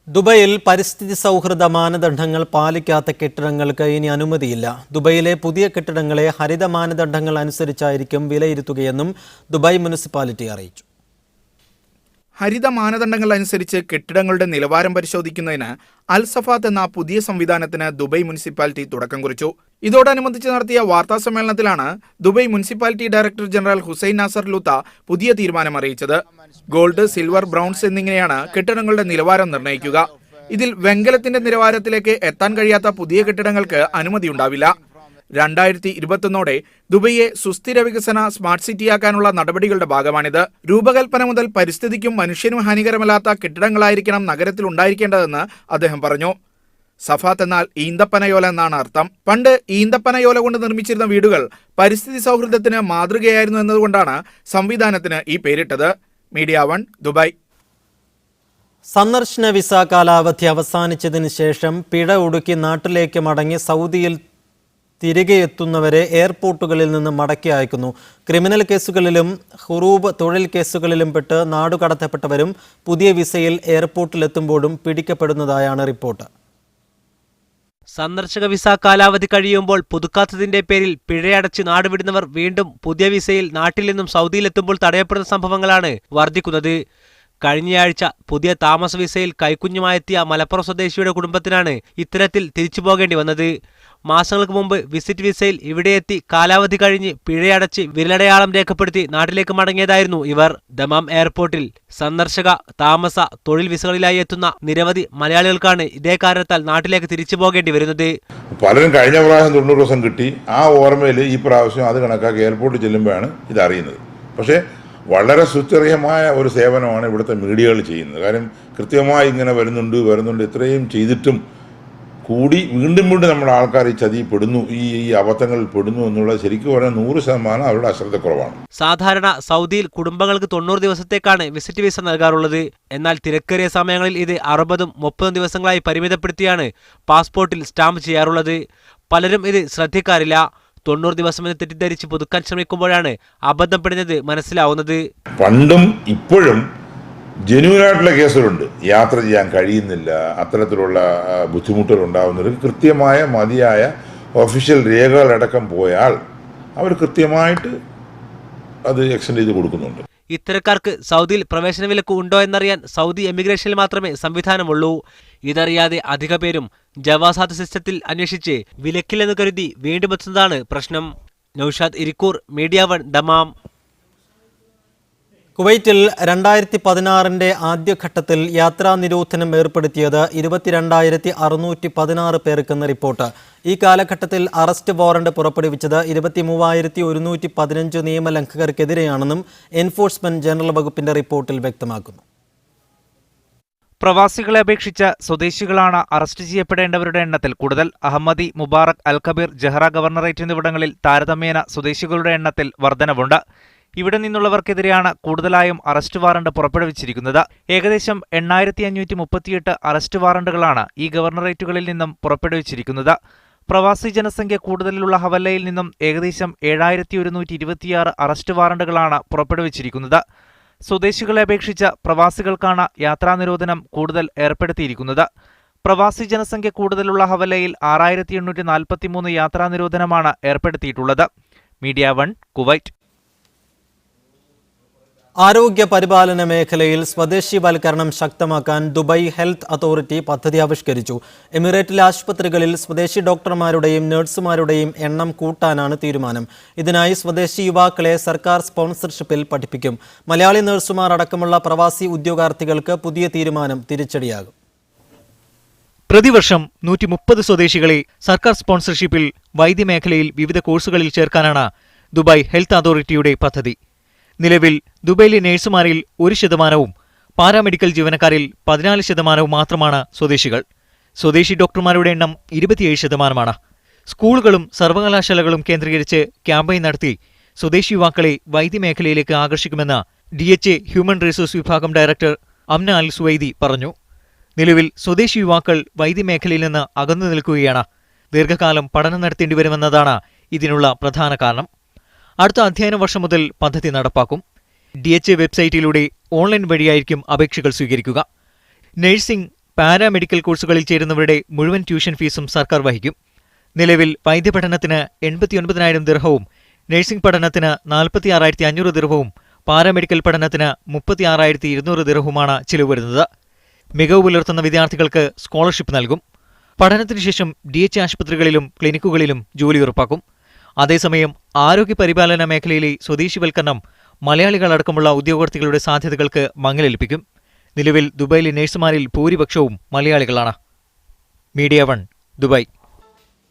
ദുബൈയിൽ പരിസ്ഥിതി സൗഹൃദ മാനദണ്ഡങ്ങൾ പാലിക്കാത്ത കെട്ടിടങ്ങൾക്ക് ഇനി അനുമതിയില്ല. ദുബൈയിലെ പുതിയ കെട്ടിടങ്ങളെ ഹരിത മാനദണ്ഡങ്ങൾ അനുസരിച്ചായിരിക്കും വിലയിരുത്തുകയെന്നും ദുബായ് മുനിസിപ്പാലിറ്റി അറിയിച്ചു. ഹരിത മാനദണ്ഡങ്ങൾ അനുസരിച്ച് കെട്ടിടങ്ങളുടെ നിലവാരം പരിശോധിക്കുന്നതിന് അൽ സഫാത്ത് എന്ന പുതിയ സംവിധാനത്തിന് ദുബൈ മുനിസിപ്പാലിറ്റി തുടക്കം കുറിച്ചു. ഇതോടനുബന്ധിച്ച് നടത്തിയ വാർത്താസമ്മേളനത്തിലാണ് Dubai municipality director general Hussain Nasser Lootah പുതിയ തീരുമാനം അറിയിച്ചത്. ഗോൾഡ്, സിൽവർ, ബ്രൗൺസ് എന്നിങ്ങനെയാണ് കെട്ടിടങ്ങളുടെ നിലവാരം നിർണ്ണയിക്കുക. ഇതിൽ വെങ്കലത്തിന്റെ നിലവാരത്തിലേക്ക് എത്താൻ കഴിയാത്ത പുതിയ കെട്ടിടങ്ങൾക്ക് അനുമതിയുണ്ടാവില്ല. 2021 ദുബൈയെ സുസ്ഥിര വികസന സ്മാർട്ട് സിറ്റിയാക്കാനുള്ള നടപടികളുടെ ഭാഗമാണിത്. രൂപകൽപ്പന മുതൽ പരിസ്ഥിതിക്കും മനുഷ്യനും ഹാനികരമല്ലാത്ത കെട്ടിടങ്ങളായിരിക്കണം നഗരത്തിൽ ഉണ്ടായിരിക്കേണ്ടതെന്ന് അദ്ദേഹം പറഞ്ഞു. സഫാത്ത് എന്നാൽ ഈന്തപ്പനയോല എന്നാണ് അർത്ഥം. പണ്ട് ഈന്തപ്പനയോല കൊണ്ട് നിർമ്മിച്ചിരുന്ന വീടുകൾ പരിസ്ഥിതി സൗഹൃദത്തിന് മാതൃകയായിരുന്നു എന്നതുകൊണ്ടാണ് സംവിധാനത്തിന് ഈ പേരിട്ടത്. Media 1 Dubai. സന്ദർശന വിസ കാലാവധി അവസാനിച്ചതിന് ശേഷം പിഴ ഒടുക്കി നാട്ടിലേക്ക് മടങ്ങി സൗദിയിൽ തിരികെ എത്തുന്നവരെ എയർപോർട്ടുകളിൽ നിന്ന് മടക്കി അയക്കുന്നു. ക്രിമിനൽ കേസുകളിലും ഹുറൂബ് തൊഴിൽ കേസുകളിലും പെട്ട് നാടുകടത്തപ്പെട്ടവരും പുതിയ വിസയിൽ എയർപോർട്ടിലെത്തുമ്പോഴും പിടിക്കപ്പെടുന്നതായാണ് റിപ്പോർട്ട്. സന്ദർശക വിസ കാലാവധി കഴിയുമ്പോൾ പുതുക്കാത്തതിന്റെ പേരിൽ പിഴയടച്ച് നാടുവിടുന്നവർ വീണ്ടും പുതിയ വിസയിൽ നാട്ടിൽ നിന്നും സൗദിയിലെത്തുമ്പോൾ തടയപ്പെടുന്ന സംഭവങ്ങളാണ് വർദ്ധിക്കുന്നത്. കഴിഞ്ഞയാഴ്ച പുതിയ താമസ വിസയിൽ കൈക്കുഞ്ഞുമായെത്തിയ മലപ്പുറം സ്വദേശിയുടെ കുടുംബത്തിനാണ് ഇത്തരത്തിൽ തിരിച്ചു പോകേണ്ടി വന്നത്. മാസങ്ങൾക്ക് മുമ്പ് വിസിറ്റ് വിസയിൽ ഇവിടെയെത്തി കാലാവധി കഴിഞ്ഞ് പിഴയടച്ച് വിരലടയാളം രേഖപ്പെടുത്തി നാട്ടിലേക്ക് മടങ്ങിയതായിരുന്നു ഇവർ. ദമാം എയർപോർട്ടിൽ സന്ദർശക, താമസ, തൊഴിൽ വിസകളിലായി എത്തുന്ന നിരവധി മലയാളികൾക്കാണ് ഇതേ കാരണത്താൽ നാട്ടിലേക്ക് തിരിച്ചു പോകേണ്ടി വരുന്നത്. പലരും കഴിഞ്ഞ പ്രാവശ്യം 90 ദിവസം കിട്ടി, ആ ഓർമ്മയിൽ ഈ പ്രാവശ്യം അത് കണക്കാക്കി എയർപോർട്ടിൽ ചെല്ലുമ്പോഴാണ് ഇതറിയുന്നത്. പക്ഷേ വളരെ സുചറിയമായ ഒരു സേവനമാണ് ഇവിടുത്തെ മീഡിയകൾ ചെയ്യുന്നത്. കാര്യം കൃത്യമായി ഇങ്ങനെ വരുന്നുണ്ട് ഇത്രയും ചെയ്തിട്ടും കൂടി വീണ്ടും നമ്മുടെ ആൾക്കാർ ഈ ചതി പെടുന്നു, ഈ അബദ്ധങ്ങളിൽ പെടുന്നു എന്നുള്ളത് ശരിക്കും പറഞ്ഞാൽ 100% അവരുടെ അശ്രദ്ധക്കുറവാണ്. സാധാരണ സൗദിയിൽ കുടുംബങ്ങൾക്ക് 90 ദിവസത്തേക്കാണ് വിസിറ്റ് വിസ നൽകാറുള്ളത്. എന്നാൽ തിരക്കേറിയ സമയങ്ങളിൽ ഇത് 60ഉം 30ഉം ദിവസങ്ങളായി പരിമിതപ്പെടുത്തിയാണ് പാസ്പോർട്ടിൽ സ്റ്റാമ്പ് ചെയ്യാറുള്ളത്. പലരും ഇത് ശ്രദ്ധിക്കാറില്ല. 90 ദിവസമെന്ന് തെറ്റിദ്ധരിച്ച് പുതുക്കാൻ ശ്രമിക്കുമ്പോഴാണ് അബദ്ധപ്പെടുന്നത് മനസ്സിലാവുന്നത്. പണ്ടും ഇപ്പോഴും ജെന്യൂനായിട്ടുള്ള കേസുകളുണ്ട്. യാത്ര ചെയ്യാൻ കഴിയുന്നില്ല, അത്തരത്തിലുള്ള ബുദ്ധിമുട്ടുകൾ ഉണ്ടാകുന്നവർക്ക് കൃത്യമായ മതിയായ ഒഫീഷ്യൽ രേഖകളടക്കം പോയാൽ അവർ കൃത്യമായിട്ട് അത് എക്സ്റ്റെൻഡ് ചെയ്ത് കൊടുക്കുന്നുണ്ട്. ഇത്തരക്കാർക്ക് സൗദിയിൽ പ്രവേശന വിലക്ക് ഉണ്ടോ എന്നറിയാൻ സൗദി എമിഗ്രേഷനിൽ മാത്രമേ സംവിധാനമുള്ളൂ. ഇതറിയാതെ അധിക പേരും ജവാസാത്ത് സിസ്റ്റത്തിൽ അന്വേഷിച്ച് വിലക്കില്ലെന്ന് കരുതി വീണ്ടും എത്തുന്നതാണ് പ്രശ്നം. Naushad Irikkur, media 1 Dammam. കുവൈറ്റിൽ 2016 ആദ്യഘട്ടത്തിൽ യാത്രാ നിരോധനം ഏർപ്പെടുത്തിയത് 22,616 പേർക്കെന്ന് റിപ്പോർട്ട്. ഈ കാലഘട്ടത്തിൽ അറസ്റ്റ് വാറണ്ട് പുറപ്പെടുവിച്ചത് 23,115 നിയമലംഘകർക്കെതിരെയാണെന്നും എൻഫോഴ്സ്മെന്റ് ജനറൽ വകുപ്പിന്റെ റിപ്പോർട്ടിൽ വ്യക്തമാക്കുന്നു. പ്രവാസികളെ അപേക്ഷിച്ച് സ്വദേശികളാണ് അറസ്റ്റ് ചെയ്യപ്പെടേണ്ടവരുടെ എണ്ണത്തിൽ കൂടുതൽ. അഹമ്മദി, മുബാറക്, അൽ കബീർ, ജഹ്റ ഗവർണറേറ്റ് എന്നിവിടങ്ങളിൽ താരതമ്യേന സ്വദേശികളുടെ എണ്ണത്തിൽ വർധനവുണ്ട്. ഇവിടെ നിന്നുള്ളവർക്കെതിരെയാണ് കൂടുതലായും അറസ്റ്റ് വാറണ്ട് പുറപ്പെടുവിച്ചിരിക്കുന്നത്. ഏകദേശം 8,538 അറസ്റ്റ് വാറണ്ടുകളാണ് ഈ ഗവർണറേറ്റുകളിൽ നിന്നും പുറപ്പെടുവിച്ചിരിക്കുന്നത്. പ്രവാസി ജനസംഖ്യ കൂടുതലുള്ള ഹവല്ലയിൽ നിന്നും ഏകദേശം 7,126 അറസ്റ്റ് വാറണ്ടുകളാണ് പുറപ്പെടുവിച്ചിരിക്കുന്നത്. സ്വദേശികളെ അപേക്ഷിച്ച് പ്രവാസികൾക്കാണ് യാത്രാ നിരോധനം കൂടുതൽ ഏർപ്പെടുത്തിയിരിക്കുന്നത്. പ്രവാസി ജനസംഖ്യ കൂടുതലുള്ള ഹവല്ലയിൽ 6,843 യാത്രാ നിരോധനമാണ് ഏർപ്പെടുത്തിയിട്ടുള്ളത്. Media 1 Kuwait. ആരോഗ്യ പരിപാലന മേഖലയിൽ സ്വദേശിവൽക്കരണം ശക്തമാക്കാൻ ദുബായ് ഹെൽത്ത് അതോറിറ്റി പദ്ധതി ആവിഷ്കരിച്ചു. എമിറേറ്റിലെ ആശുപത്രികളിൽ സ്വദേശി ഡോക്ടർമാരുടെയും നഴ്സുമാരുടെയും എണ്ണം കൂട്ടാനാണ് തീരുമാനം. ഇതിനായി സ്വദേശി യുവാക്കളെ സർക്കാർ സ്പോൺസർഷിപ്പിൽ പഠിപ്പിക്കും. മലയാളി നഴ്സുമാർ അടക്കമുള്ള പ്രവാസി ഉദ്യോഗാർത്ഥികൾക്ക് പുതിയ തീരുമാനം തിരിച്ചടിയാകും. പ്രതിവർഷം 130 സ്വദേശികളെ സർക്കാർ സ്പോൺസർഷിപ്പിൽ വൈദ്യമേഖലയിൽ വിവിധ കോഴ്സുകളിൽ ചേർക്കാനാണ് ദുബായ് ഹെൽത്ത് അതോറിറ്റിയുടെ പദ്ധതി. നിലവിൽ ദുബൈയിലെ നഴ്സുമാരിൽ 1% പാരാമെഡിക്കൽ ജീവനക്കാരിൽ 14% മാത്രമാണ് സ്വദേശികൾ. സ്വദേശി ഡോക്ടർമാരുടെ എണ്ണം 27%. സ്കൂളുകളും സർവകലാശാലകളും കേന്ദ്രീകരിച്ച് ക്യാമ്പയിൻ നടത്തി സ്വദേശി യുവാക്കളെ വൈദ്യമേഖലയിലേക്ക് ആകർഷിക്കുമെന്ന് DHA ഹ്യൂമൻ റിസോഴ്സ് വിഭാഗം ഡയറക്ടർ അംന അൽ സുവൈദി പറഞ്ഞു. നിലവിൽ സ്വദേശി യുവാക്കൾ വൈദ്യമേഖലയിൽ നിന്ന് അകന്നു നിൽക്കുകയാണ്. ദീർഘകാലം പഠനം നടത്തേണ്ടി വരുമെന്നതാണ് ഇതിനുള്ള പ്രധാന കാരണം. അടുത്ത അധ്യയന വർഷം മുതൽ പദ്ധതി നടപ്പാക്കും. DHA വെബ്സൈറ്റിലൂടെ ഓൺലൈൻ വഴിയായിരിക്കും അപേക്ഷകൾ സ്വീകരിക്കുക. നഴ്സിംഗ്, പാരാമെഡിക്കൽ കോഴ്സുകളിൽ ചേരുന്നവരുടെ മുഴുവൻ ട്യൂഷൻ ഫീസും സർക്കാർ വഹിക്കും. നിലവിൽ വൈദ്യപഠനത്തിന് 89,000 ദിർഹവും നഴ്സിംഗ് പഠനത്തിന് 46,500 ദിർഹവും പാരാമെഡിക്കൽ പഠനത്തിന് 36,200 ദിർഹവുമാണ് ചിലവ് വരുന്നത്. മികവ് പുലർത്തുന്ന വിദ്യാർത്ഥികൾക്ക് സ്കോളർഷിപ്പ് നൽകും. പഠനത്തിനു ശേഷം DH ആശുപത്രികളിലും ക്ലിനിക്കുകളിലും ജോലി ഉറപ്പാക്കും. അതേസമയം ആരോഗ്യ പരിപാലന മേഖലയിലെ സ്വദേശിവൽക്കരണം മലയാളികളടക്കമുള്ള ഉദ്യോഗാർത്ഥികളുടെ സാധ്യതകൾക്ക് മങ്ങലേൽപ്പിക്കും. നിലവിൽ ദുബായിലെ നഴ്സുമാരിൽ ഭൂരിപക്ഷവും മലയാളികളാണ്. Media 1 Dubai.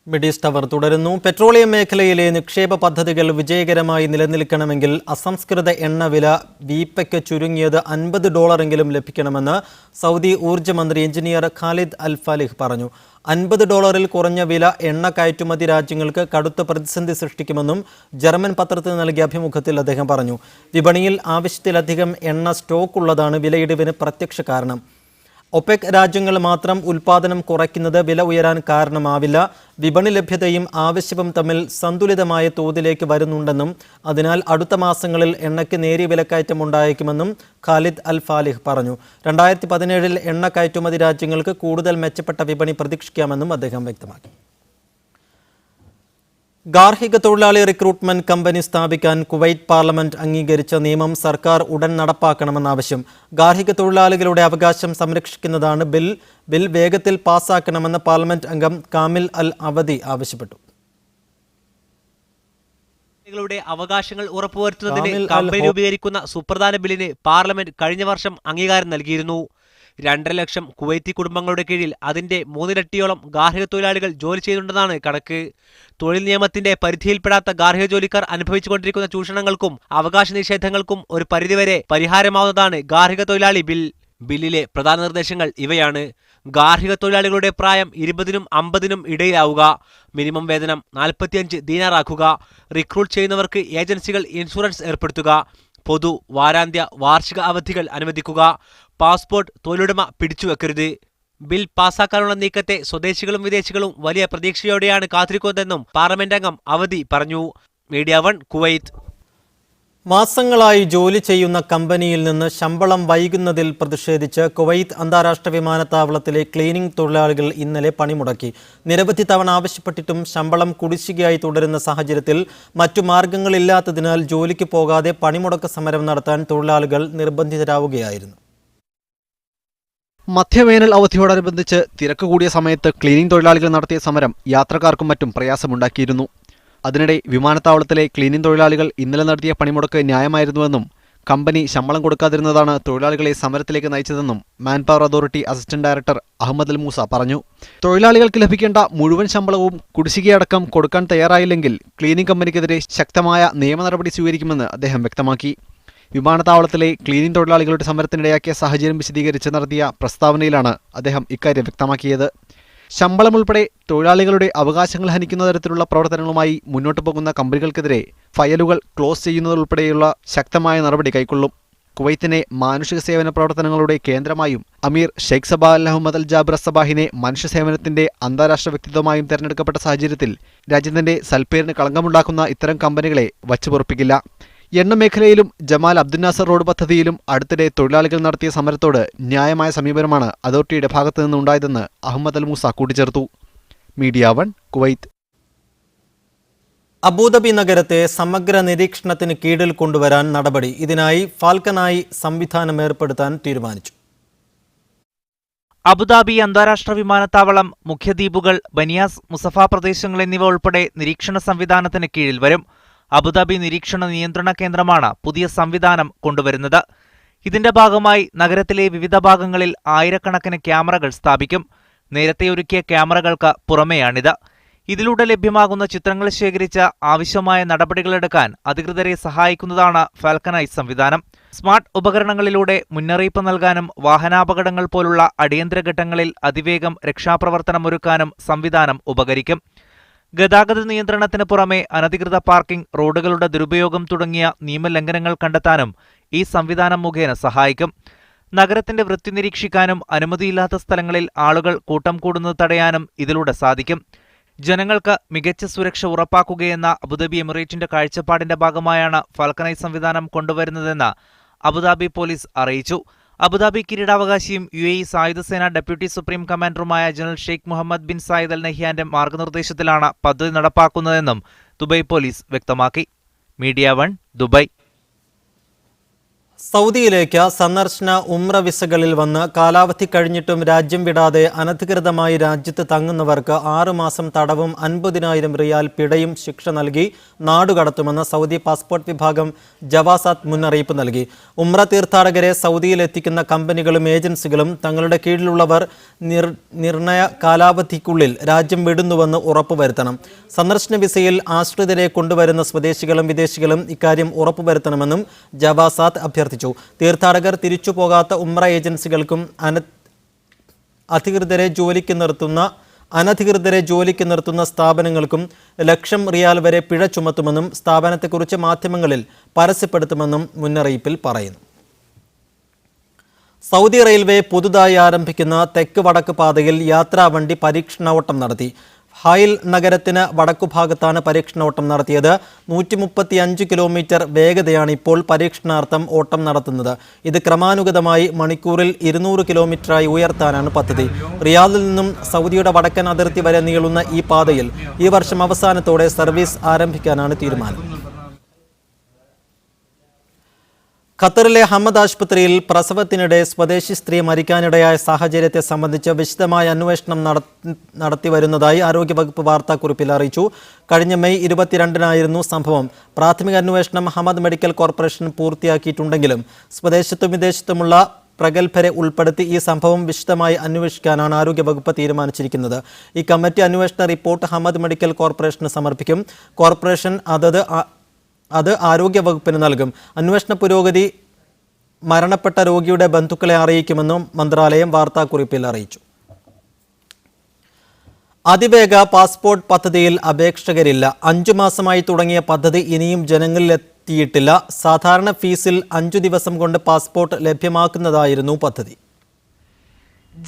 മിഡ് ഈസ്റ്റ് അവർ തുടരുന്നു. പെട്രോളിയം മേഖലയിലെ നിക്ഷേപ പദ്ധതികൾ വിജയകരമായി നിലനിൽക്കണമെങ്കിൽ അസംസ്കൃത എണ്ണ വില വീപ്പയ്ക്ക് ചുരുങ്ങിയത് $50 ലഭിക്കണമെന്ന് സൗദി ഊർജ്ജ മന്ത്രി എഞ്ചിനീയർ ഖാലിദ് അൽ ഫാലിഹ് പറഞ്ഞു. $50 കുറഞ്ഞ വില എണ്ണ കയറ്റുമതി രാജ്യങ്ങൾക്ക് കടുത്ത പ്രതിസന്ധി സൃഷ്ടിക്കുമെന്നും ജർമ്മൻ പത്രത്തിന് നൽകിയ അഭിമുഖത്തിൽ അദ്ദേഹം പറഞ്ഞു. വിപണിയിൽ ആവശ്യത്തിലധികം എണ്ണ സ്റ്റോക്ക് ഉള്ളതാണ് വിലയിടിവിന് പ്രത്യക്ഷ കാരണം. ഒപെക് രാജ്യങ്ങൾ മാത്രം ഉൽപ്പാദനം കുറയ്ക്കുന്നത് വില ഉയരാൻ കാരണമാവില്ല. വിപണി ലഭ്യതയും ആവശ്യവും തമ്മിൽ സന്തുലിതമായ തോതിലേക്ക് വരുന്നുണ്ടെന്നും അതിനാൽ അടുത്ത മാസങ്ങളിൽ എണ്ണയ്ക്ക് നേരിയ വിലക്കയറ്റം ഉണ്ടായേക്കുമെന്നും ഖാലിദ് അൽ ഫാലിഹ് പറഞ്ഞു. 2017 എണ്ണ കയറ്റുമതി രാജ്യങ്ങൾക്ക് കൂടുതൽ മെച്ചപ്പെട്ട വിപണി പ്രതീക്ഷിക്കാമെന്നും അദ്ദേഹം വ്യക്തമാക്കി. ഗാർഹിക തൊഴിലാളി റിക്രൂട്ട്മെന്റ് കമ്പനി സ്ഥാപിക്കാൻ കുവൈറ്റ് പാർലമെന്റ് അംഗീകരിച്ച നിയമം സർക്കാർ ഉടൻ നടപ്പാക്കണമെന്ന ആവശ്യം. ഗാർഹിക തൊഴിലാളികളുടെ അവകാശം സംരക്ഷിക്കുന്നതാണ് ബിൽ വേഗത്തിൽ പാസാക്കണമെന്ന് പാർലമെന്റ് അംഗം കാമിൽ അൽ അവദി ആവശ്യപ്പെട്ടു. അവകാശങ്ങൾ ഉറപ്പുവരുത്തുന്നതിന് കമ്പനി രൂപീകരിക്കുന്ന സുപ്രധാന ബില്ലിന് പാർലമെന്റ് കഴിഞ്ഞ വർഷം അംഗീകാരം നൽകിയിരുന്നു. 2.5 ലക്ഷം കുവൈത്തി കുടുംബങ്ങളുടെ കീഴിൽ അതിന്റെ 3 ഇരട്ടിയോളം ഗാർഹിക തൊഴിലാളികൾ ജോലി ചെയ്യുന്നുണ്ടെന്നാണ് കണക്ക്. തൊഴിൽ നിയമത്തിന്റെ പരിധിയിൽപ്പെടാത്ത ഗാർഹിക ജോലിക്കാർ അനുഭവിച്ചുകൊണ്ടിരിക്കുന്ന ചൂഷണങ്ങൾക്കും അവകാശ നിഷേധങ്ങൾക്കും ഒരു പരിധിവരെ പരിഹാരമാവുന്നതാണ് ഗാർഹിക തൊഴിലാളി ബിൽ. ബില്ലിലെ പ്രധാന നിർദ്ദേശങ്ങൾ ഇവയാണ്: ഗാർഹിക തൊഴിലാളികളുടെ പ്രായം 20-നും 50-നും ഇടയിലാവുക. മിനിമം വേതനം 45 ദീനാറാക്കുക. റിക്രൂട്ട് ചെയ്യുന്നവർക്ക് ഏജൻസികൾ ഇൻഷുറൻസ് ഏർപ്പെടുത്തുക. പൊതു, വാരാന്ത്യ, വാർഷിക അവധികൾ അനുവദിക്കുക. പാസ്പോർട്ട് തൊഴിലുടമ പിടിച്ചുവെക്കരുത്. ബിൽ പാസാക്കാനുള്ള നീക്കത്തെ സ്വദേശികളും വിദേശികളും വലിയ പ്രതീക്ഷയോടെയാണ് കാത്തിരിക്കുന്നതെന്നും പാർലമെന്റ് അംഗം അവധി പറഞ്ഞു. Media 1 Kuwait. മാസങ്ങളായി ജോലി ചെയ്യുന്ന കമ്പനിയിൽ നിന്ന് ശമ്പളം വൈകുന്നതിൽ പ്രതിഷേധിച്ച് കുവൈത്ത് അന്താരാഷ്ട്ര വിമാനത്താവളത്തിലെ ക്ലീനിംഗ് തൊഴിലാളികൾ ഇന്നലെ പണിമുടക്കി. നിരവധി തവണ ആവശ്യപ്പെട്ടിട്ടും ശമ്പളം കുടിശ്ശികയായി തുടരുന്ന സാഹചര്യത്തിൽ മറ്റു മാർഗങ്ങളില്ലാത്തതിനാൽ ജോലിക്ക് പോകാതെ പണിമുടക്ക് സമരം നടത്താൻ തൊഴിലാളികൾ നിർബന്ധിതരാവുകയായിരുന്നു. മധ്യവേനൽ അവധിയോടനുബന്ധിച്ച് തിരക്ക് കൂടിയ സമയത്ത് ക്ലീനിംഗ് തൊഴിലാളികൾ നടത്തിയ സമരം യാത്രക്കാർക്കും മറ്റും പ്രയാസമുണ്ടാക്കിയിരുന്നു. അതിനിടെ വിമാനത്താവളത്തിലെ ക്ലീനിംഗ് തൊഴിലാളികൾ ഇന്നലെ നടത്തിയ പണിമുടക്ക് ന്യായമായിരുന്നുവെന്നും കമ്പനി ശമ്പളം കൊടുക്കാതിരുന്നതാണ് തൊഴിലാളികളെ സമരത്തിലേക്ക് നയിച്ചതെന്നും man power authority assistant director Ahmed Al Moosa പറഞ്ഞു. തൊഴിലാളികൾക്ക് ലഭിക്കേണ്ട മുഴുവൻ ശമ്പളവും കുടിശ്ശികയടക്കം കൊടുക്കാൻ തയ്യാറായില്ലെങ്കിൽ ക്ലീനിംഗ് കമ്പനിക്കെതിരെ ശക്തമായ നിയമ നടപടി സ്വീകരിക്കുമെന്ന് അദ്ദേഹം വ്യക്തമാക്കി. വിമാനത്താവളത്തിലെ ക്ലീനിംഗ് തൊഴിലാളികളുടെ സമരത്തിനിടയാക്കിയ സാഹചര്യം വിശദീകരിച്ച് നടത്തിയ പ്രസ്താവനയിലാണ് അദ്ദേഹം ഇക്കാര്യം വ്യക്തമാക്കിയത്. ശമ്പളം ഉൾപ്പെടെ തൊഴിലാളികളുടെ അവകാശങ്ങൾ ഹനിക്കുന്ന തരത്തിലുള്ള പ്രവർത്തനങ്ങളുമായി മുന്നോട്ടു പോകുന്ന കമ്പനികൾക്കെതിരെ ഫയലുകൾ ക്ലോസ് ചെയ്യുന്നതുൾപ്പെടെയുള്ള ശക്തമായ നടപടി കൈക്കൊള്ളും. കുവൈത്തിനെ മാനുഷിക സേവന പ്രവർത്തനങ്ങളുടെ കേന്ദ്രമായും അമീർ ഷെയ്ഖ് സബാ അൽ അഹമ്മദ് അൽ ജാബിർ സബാഹിനെ മനുഷ്യസേവനത്തിന്റെ അന്താരാഷ്ട്ര വ്യക്തിത്വമായും തെരഞ്ഞെടുക്കപ്പെട്ട സാഹചര്യത്തിൽ രാജ്യത്തിന്റെ സൽപ്പേരിന് കളങ്കമുണ്ടാക്കുന്ന ഇത്തരം കമ്പനികളെ വച്ചുപൊറുപ്പിക്കില്ല. എണ്ണ മേഖലയിലും ജമാൽ അബ്ദുൽ നാസർ റോഡ് പദ്ധതിയിലും അടുത്തിടെ തൊഴിലാളികൾ നടത്തിയ സമരത്തോട് ന്യായമായ സമീപനമാണ് അതോറിറ്റിയുടെ ഭാഗത്തു നിന്നുണ്ടായതെന്ന് അഹമ്മദ് അൽ മൂസ കൂട്ടിച്ചേർത്തു. Media 1 Kuwait. അബുദാബി നഗരത്തെ സമഗ്ര നിരീക്ഷണത്തിന് കീഴിൽ കൊണ്ടുവരാൻ നടപടി. ഇതിനായി ഫാൽക്കനായി സംവിധാനം ഏർപ്പെടുത്താൻ തീരുമാനിച്ചു. അബുദാബി അന്താരാഷ്ട്ര വിമാനത്താവളം, മുഖ്യദ്വീപുകൾ, ബനിയാസ്, മുസഫ പ്രദേശങ്ങൾ എന്നിവ ഉൾപ്പെടെ നിരീക്ഷണ സംവിധാനത്തിന് കീഴിൽ വരും. അബുദാബി നിരീക്ഷണ നിയന്ത്രണ കേന്ദ്രമാണ് പുതിയ സംവിധാനം കൊണ്ടുവരുന്നത്. ഇതിന്റെ ഭാഗമായി നഗരത്തിലെ വിവിധ ഭാഗങ്ങളിൽ ആയിരക്കണക്കിന് ക്യാമറകൾ സ്ഥാപിക്കും. നേരത്തെ ഒരുക്കിയ ക്യാമറകൾക്ക് പുറമെയാണിത്. ഇതിലൂടെ ലഭ്യമാകുന്ന ചിത്രങ്ങൾ ശേഖരിച്ച് ആവശ്യമായ നടപടികളെടുക്കാൻ അധികൃതരെ സഹായിക്കുന്നതാണ് ഫാൽക്കൺ ഐ സംവിധാനം. സ്മാർട്ട് ഉപകരണങ്ങളിലൂടെ മുന്നറിയിപ്പ് നൽകാനും വാഹനാപകടങ്ങൾ പോലുള്ള അടിയന്തര ഘട്ടങ്ങളിൽ അതിവേഗം രക്ഷാപ്രവർത്തനമൊരുക്കാനും സംവിധാനം ഉപകരിക്കും. ഗതാഗത നിയന്ത്രണത്തിന് പുറമെ അനധികൃത പാർക്കിംഗ്, റോഡുകളുടെ ദുരുപയോഗം തുടങ്ങിയ നിയമലംഘനങ്ങൾ കണ്ടെത്താനും ഈ സംവിധാനം മുഖേന സഹായിക്കും. നഗരത്തിന്റെ വൃത്തി നിരീക്ഷിക്കാനും അനുമതിയില്ലാത്ത സ്ഥലങ്ങളിൽ ആളുകൾ കൂട്ടം കൂടുന്നത് തടയാനും ഇതിലൂടെ സാധിക്കും. ജനങ്ങൾക്ക് മികച്ച സുരക്ഷ ഉറപ്പാക്കുകയെന്ന അബുദാബി എമിറേറ്റിന്റെ കാഴ്ചപ്പാടിന്റെ ഭാഗമായാണ് ഫാൽക്കൺ ഐ സംവിധാനം കൊണ്ടുവരുന്നതെന്ന് അബുദാബി പോലീസ് അറിയിച്ചു. അബുദാബി കിരീടാവകാശിയും UAE സായുധസേന ഡെപ്യൂട്ടി സുപ്രീം കമാൻഡറുമായ general Sheikh Mohammed bin Zayed Al നഹ്യാന്റെ മാർഗനിർദ്ദേശത്തിലാണ് പദ്ധതി നടപ്പാക്കുന്നതെന്നും ദുബായ് പോലീസ് വ്യക്തമാക്കി. Media 1 Dubai. സൗദിയിലേക്ക് സന്ദർശന ഉംറ വിസകളിൽ വന്ന് കാലാവധി കഴിഞ്ഞിട്ടും രാജ്യം വിടാതെ അനധികൃതമായി രാജ്യത്ത് തങ്ങുന്നവർക്ക് 6 മാസം തടവും 50,000 റിയാൽ പിഴയും ശിക്ഷ നൽകി നാടുകടത്തുമെന്ന് സൗദി പാസ്പോർട്ട് വിഭാഗം ജവാസാത്ത് മുന്നറിയിപ്പ് നൽകി. ഉംറ തീർത്ഥാടകരെ സൗദിയിൽ എത്തിക്കുന്ന കമ്പനികളും ഏജൻസികളും തങ്ങളുടെ കീഴിലുള്ളവർ നിർണയ കാലാവധിക്കുള്ളിൽ രാജ്യം വിടുന്നുവെന്ന് ഉറപ്പുവരുത്തണം. സന്ദർശന വിസയിൽ ആശ്രിതരെ കൊണ്ടുവരുന്ന സ്വദേശികളും വിദേശികളും ഇക്കാര്യം ഉറപ്പുവരുത്തണമെന്നും ജവാസാത്ത് അഭ്യർത്ഥിച്ചു. തീർത്ഥാടകർ തിരിച്ചു പോകാത്ത ഉംറ ഏജൻസികൾക്കും അനധികൃതരെ ജോലിക്ക് നിർത്തുന്ന സ്ഥാപനങ്ങൾക്കും 1,00,000 റിയാൽ വരെ പിഴ ചുമത്തുമെന്നും സ്ഥാപനത്തെക്കുറിച്ച് മാധ്യമങ്ങളിൽ പരസ്യപ്പെടുത്തുമെന്നും മുന്നറിയിപ്പിൽ പറയുന്നു. സൗദി റെയിൽവേ പുതുതായി ആരംഭിക്കുന്ന തെക്ക് വടക്ക് പാതയിൽ യാത്രാവണ്ടി പരീക്ഷണോട്ടം നടത്തി. ഹായിൽ നഗരത്തിന് വടക്കുഭാഗത്താണ് പരീക്ഷണോട്ടം നടത്തിയത്. 135 കിലോമീറ്റർ വേഗതയാണ് ഇപ്പോൾ പരീക്ഷണാർത്ഥം ഓട്ടം നടത്തുന്നത്. ഇത് ക്രമാനുഗതമായി മണിക്കൂറിൽ 200 കിലോമീറ്ററായി ഉയർത്താനാണ് പദ്ധതി. റിയാദിൽ നിന്നും സൗദിയുടെ വടക്കൻ അതിർത്തി വരെ നീളുന്ന ഈ പാതയിൽ ഈ വർഷം അവസാനത്തോടെ സർവീസ് ആരംഭിക്കാനാണ് തീരുമാനം. ഖത്തറിലെ ഹമ്മദ് ആശുപത്രിയിൽ പ്രസവത്തിനിടെ സ്വദേശി സ്ത്രീ മരിക്കാനിടയായ സാഹചര്യത്തെ സംബന്ധിച്ച് വിശദമായ അന്വേഷണം നടത്തിവരുന്നതായി ആരോഗ്യവകുപ്പ് വാർത്താക്കുറിപ്പിൽ അറിയിച്ചു. കഴിഞ്ഞ മെയ് 22-നായിരുന്നു സംഭവം. പ്രാഥമിക അന്വേഷണം ഹമ്മദ് മെഡിക്കൽ കോർപ്പറേഷൻ പൂർത്തിയാക്കിയിട്ടുണ്ടെങ്കിലും സ്വദേശത്തും വിദേശത്തുമുള്ള പ്രഗത്ഭരെ ഉൾപ്പെടുത്തി ഈ സംഭവം വിശദമായി അന്വേഷിക്കാനാണ് ആരോഗ്യവകുപ്പ് തീരുമാനിച്ചിരിക്കുന്നത്. ഈ കമ്മിറ്റി അന്വേഷണ റിപ്പോർട്ട് ഹമ്മദ് മെഡിക്കൽ കോർപ്പറേഷന് സമർപ്പിക്കും. കോർപ്പറേഷൻ അത് ആരോഗ്യവകുപ്പിന് നൽകും. അന്വേഷണ പുരോഗതി മരണപ്പെട്ട രോഗിയുടെ ബന്ധുക്കളെ അറിയിക്കുമെന്നും മന്ത്രാലയം വാർത്താക്കുറിപ്പിൽ അറിയിച്ചു. അതിവേഗ പാസ്പോർട്ട് പദ്ധതിയിൽ അപേക്ഷകരില്ല. 5 മാസമായി തുടങ്ങിയ പദ്ധതി ഇനിയും ജനങ്ങളിലെത്തിയിട്ടില്ല. സാധാരണ ഫീസിൽ 5 ദിവസം കൊണ്ട് പാസ്പോർട്ട് ലഭ്യമാക്കുന്നതായിരുന്നു പദ്ധതി.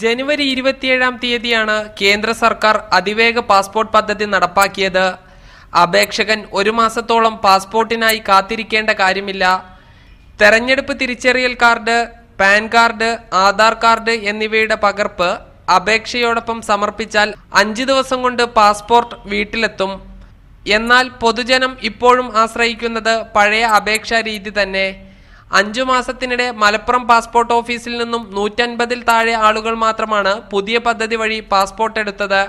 ജനുവരി 27-ാം തീയതിയാണ് കേന്ദ്ര സർക്കാർ അതിവേഗ പാസ്പോർട്ട് പദ്ധതി നടപ്പാക്കിയത്. അപേക്ഷകൻ 1 മാസത്തോളം പാസ്പോർട്ടിനായി കാത്തിരിക്കേണ്ട കാര്യമില്ല. തെരഞ്ഞെടുപ്പ് തിരിച്ചറിയൽ card, pan card, Aadhaar card എന്നിവയുടെ പകർപ്പ് അപേക്ഷയോടൊപ്പം സമർപ്പിച്ചാൽ 5 ദിവസം കൊണ്ട് പാസ്പോർട്ട് വീട്ടിലെത്തും. എന്നാൽ പൊതുജനം ഇപ്പോഴും ആശ്രയിക്കുന്നത് പഴയ അപേക്ഷാ രീതി തന്നെ. 5 മാസത്തിനിടെ മലപ്പുറം പാസ്പോർട്ട് ഓഫീസിൽ നിന്നും 150-ൽ താഴെ ആളുകൾ മാത്രമാണ് പുതിയ പദ്ധതി വഴി പാസ്പോർട്ട് എടുത്തത്.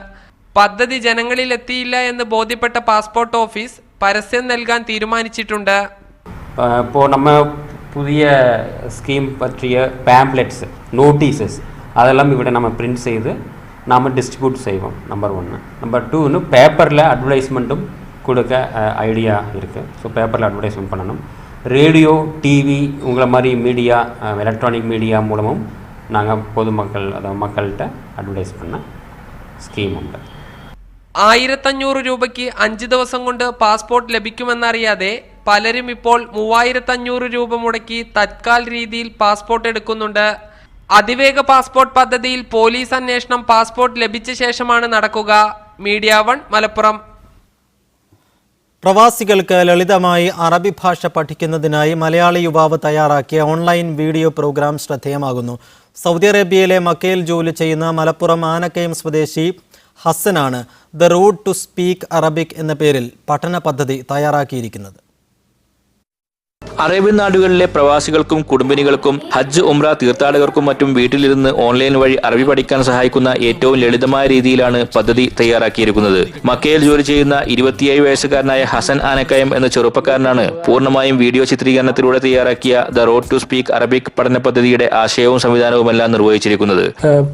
പദ്ധതി ജനങ്ങളിൽ എത്തിയില്ല എന്ന് ബോധ്യപ്പെട്ട പാസ്പോർട്ട് ഓഫീസ് പരസ്യം നൽകാൻ തീരുമാനിച്ചിട്ടുണ്ട്. ഇപ്പോൾ നമ്മൾ പുതിയ സ്കീം പറ്റിയ പാംപ്ലെറ്റ്സ്, നോട്ടീസസ് அதெல்லாம் ഇവിടെ நம்ம பிரிண்ட் செய்து நாம் டிஸ்ட்ரிபியூட் செய்வோம். நம்பர் 1. நம்பர் 2 பேப்பரில் அட்வர்டைஸ்மெண்ட்டும் கொடுக்க ஐடியா இருக்குது. ஸோ பேப்பரில் அட்வர்டைஸ்மெண்ட் பண்ணணும். ரேடியோ, டிவி உங்களை மாதிரி மீடியா, எலக்ட்ரானிக் மீடியா மூலமும் நாங்கள் பொதுமக்கள், அதாவது மக்கள்கிட்ட அட்வர்டைஸ் பண்ண സ്കീം ഉണ്ട്. 1500 രൂപയ്ക്ക് 5 ദിവസം കൊണ്ട് പാസ്പോർട്ട് ലഭിക്കുമെന്നറിയാതെ പലരും ഇപ്പോൾ 3500 രൂപ മുടക്കി തത്കാൽ രീതിയിൽ പാസ്പോർട്ട് എടുക്കുന്നുണ്ട്. അതിവേഗ പാസ്പോർട്ട് പദ്ധതിയിൽ പോലീസ് അന്വേഷണം പാസ്പോർട്ട് ലഭിച്ച ശേഷമാണ് നടക്കുക. മീഡിയ 1 മലപ്പുറം. പ്രവാസികൾക്ക് ലളിതമായി അറബി ഭാഷ പഠിക്കുന്നതിനായി മലയാളി യുവാവ് തയ്യാറാക്കിയ ഓൺലൈൻ വീഡിയോ പ്രോഗ്രാം ശ്രദ്ധേയമാകുന്നു. സൗദി അറേബ്യയിലെ മക്കയിൽ ജോലി ചെയ്യുന്ന മലപ്പുറം ആനക്കയം സ്വദേശി ഹസനാണ് the route to speak Arabic എന്ന പേരിൽ പഠന പദ്ധതി തയ്യാറാക്കിയിരിക്കുന്നത്. അറേബ്യൻ നാടുകളിലെ പ്രവാസികൾക്കും കുടുംബിനികൾക്കും ഹജ്ജ്, ഉംറ തീർത്ഥാടകർക്കും മറ്റും വീട്ടിലിരുന്ന് ഓൺലൈൻ വഴി അറബി പഠിക്കാൻ സഹായിക്കുന്ന ഏറ്റവും ലളിതമായ രീതിയിലാണ് പദ്ധതി തയ്യാറാക്കിയിരിക്കുന്നത്. മക്കയിൽ ജോലി ചെയ്യുന്ന 27 വയസ്സുകാരനായ ഹസൻ ആനക്കയം എന്ന ചെറുപ്പക്കാരനാണ് പൂർണ്ണമായും വീഡിയോ ചിത്രീകരണത്തിലൂടെ തയ്യാറാക്കിയ the road to speak Arabic പഠന പദ്ധതിയുടെ ആശയവും സംവിധാനവുമെല്ലാം നിർവഹിച്ചിരിക്കുന്നത്.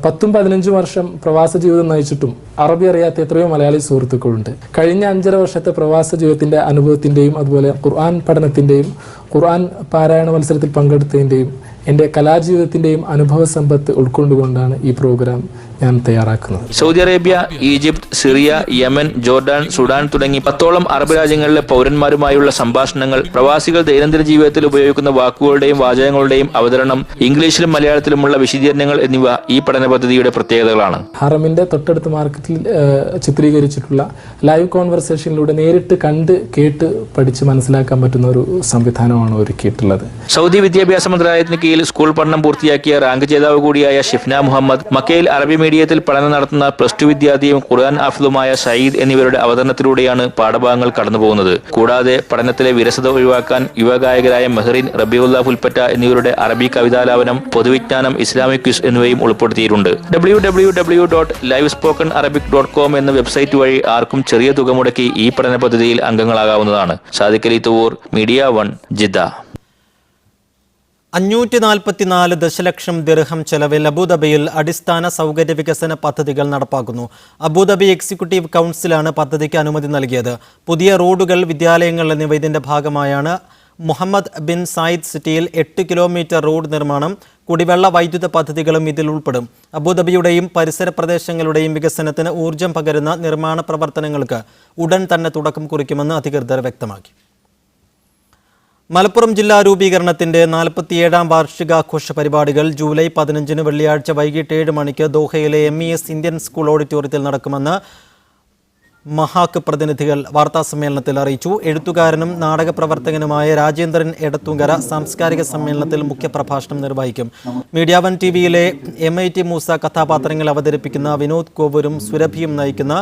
10-15 വർഷം പ്രവാസ ജീവിതം നയിച്ചിട്ടും അറബി അറിയാത്ത എത്രയോ മലയാളി സുഹൃത്തുക്കളുണ്ട്. കഴിഞ്ഞ 5.5 വർഷത്തെ പ്രവാസ ജീവിതത്തിന്റെ അനുഭവത്തിന്റെയും അതുപോലെ ഖുർആൻ പഠനത്തിന്റെയും ഖുർആൻ പാരായണ മത്സരത്തിൽ പങ്കെടുത്തതിൻ്റെയും എൻ്റെ കലാജീവിതത്തിൻ്റെയും അനുഭവ സമ്പത്ത് ഉൾക്കൊണ്ടുകൊണ്ടാണ് ഈ പ്രോഗ്രാം ഞാൻ തയ്യാറാക്കുന്നത്. Saudi Arabia, Egypt, Syria, Yemen, Jordan, Sudan തുടങ്ങി 10ഓളം അറബ് രാജ്യങ്ങളിലെ പൗരന്മാരുമായുള്ള സംഭാഷണങ്ങൾ, പ്രവാസികൾ ദൈനംദിന ജീവിതത്തിൽ ഉപയോഗിക്കുന്ന വാക്കുകളുടെയും വാചകങ്ങളുടെയും അവതരണം, ഇംഗ്ലീഷിലും മലയാളത്തിലുമുള്ള വിശദീകരണങ്ങൾ എന്നിവ ഈ പഠന പദ്ധതിയുടെ പ്രത്യേകതകളാണ്. ഹറമിന്റെ തൊട്ടടുത്ത മാർക്കറ്റിൽ ചിത്രീകരിച്ചിട്ടുള്ള ലൈവ് കോൺവെർസേഷനിലൂടെ നേരിട്ട് കണ്ട് കേട്ട് പഠിച്ച് മനസ്സിലാക്കാൻ പറ്റുന്ന ഒരു സംവിധാനമാണ് ഒരുക്കിയിട്ടുള്ളത്. സൗദി വിദ്യാഭ്യാസ മന്ത്രാലയത്തിന് കീഴിൽ മക്കയിൽ സ്കൂൾ പഠനം പൂർത്തിയാക്കിയ റാങ്ക് ജേതാവ് കൂടിയായ ഷിഫ്ന മുഹമ്മദ്, മക്കയിൽ അറബി മീഡിയത്തിൽ പഠനം നടത്തുന്ന +2 വിദ്യാർത്ഥിയും ഖുർആൻ ഹാഫിളുമായ സയ്യിദ് എന്നിവരുടെ അവതരണത്തിലൂടെയാണ് പാഠഭാഗങ്ങൾ കടന്നുപോകുന്നത്. കൂടാതെ പഠനത്തിലെ വിരസത ഒഴിവാക്കാൻ യുവഗായകരായ മെഹ്റിൻ, റബിഉല്ല പുൽപ്പറ്റ എന്നിവരുടെ അറബി കവിതാലാപനം, പൊതുവിജ്ഞാനം, ഇസ്ലാമിക് ക്വിസ് എന്നിവയും ഉൾപ്പെടുത്തിയിട്ടുണ്ട്. www.livespokenarabic.com എന്ന വെബ്സൈറ്റ് വഴി ആർക്കും ചെറിയ തുക മുടക്കി ഈ പഠന പദ്ധതിയിൽ അംഗങ്ങളാകാവുന്നതാണ്. Sadiq Ali Thuvvur, media 1, Jeddah. 544 ദശലക്ഷം ദിർഹം ചെലവിൽ അബുദാബിയിൽ അടിസ്ഥാന സൗകര്യ വികസന പദ്ധതികൾ നടപ്പാക്കുന്നു. അബുദാബി എക്സിക്യൂട്ടീവ് കൗൺസിലാണ് പദ്ധതിക്ക് അനുമതി നൽകിയത്. പുതിയ റോഡുകൾ, വിദ്യാലയങ്ങൾ എന്നിവ ഇതിന്റെ ഭാഗമായാണ്. മുഹമ്മദ് ബിൻ സായിദ് സിറ്റിയിൽ 8 കിലോമീറ്റർ റോഡ് നിർമ്മാണം, കുടിവെള്ള, വൈദ്യുത പദ്ധതികളും ഇതിൽ ഉൾപ്പെടും. അബുദാബിയുടെയും പരിസര പ്രദേശങ്ങളുടെയും വികസനത്തിന് ഊർജം പകരുന്ന നിർമ്മാണ പ്രവർത്തനങ്ങൾക്ക് ഉടൻ തന്നെ തുടക്കം കുറിക്കുമെന്ന് അധികൃതർ വ്യക്തമാക്കി. മലപ്പുറം ജില്ലാ രൂപീകരണത്തിന്റെ 47ാം വാർഷികാഘോഷ പരിപാടികൾ ജൂലൈ 15 വെള്ളിയാഴ്ച വൈകിട്ട് 7 മണിക്ക് ദോഹയിലെ MES ഇന്ത്യൻ സ്കൂൾ ഓഡിറ്റോറിയത്തിൽ നടക്കുമെന്ന് മഹാക്ക് പ്രതിനിധികൾ വാർത്താസമ്മേളനത്തിൽ അറിയിച്ചു. എഴുത്തുകാരനും നാടക പ്രവർത്തകനുമായ രാജേന്ദ്രൻ എടത്തുങ്കര സാംസ്കാരിക സമ്മേളനത്തിൽ മുഖ്യപ്രഭാഷണം നിർവഹിക്കും. മീഡിയ 1 ടിവിയിലെ MIT മൂസ കഥാപാത്രങ്ങൾ അവതരിപ്പിക്കുന്ന വിനോദ് കോവൂരും സുരഭിയും നയിക്കുന്ന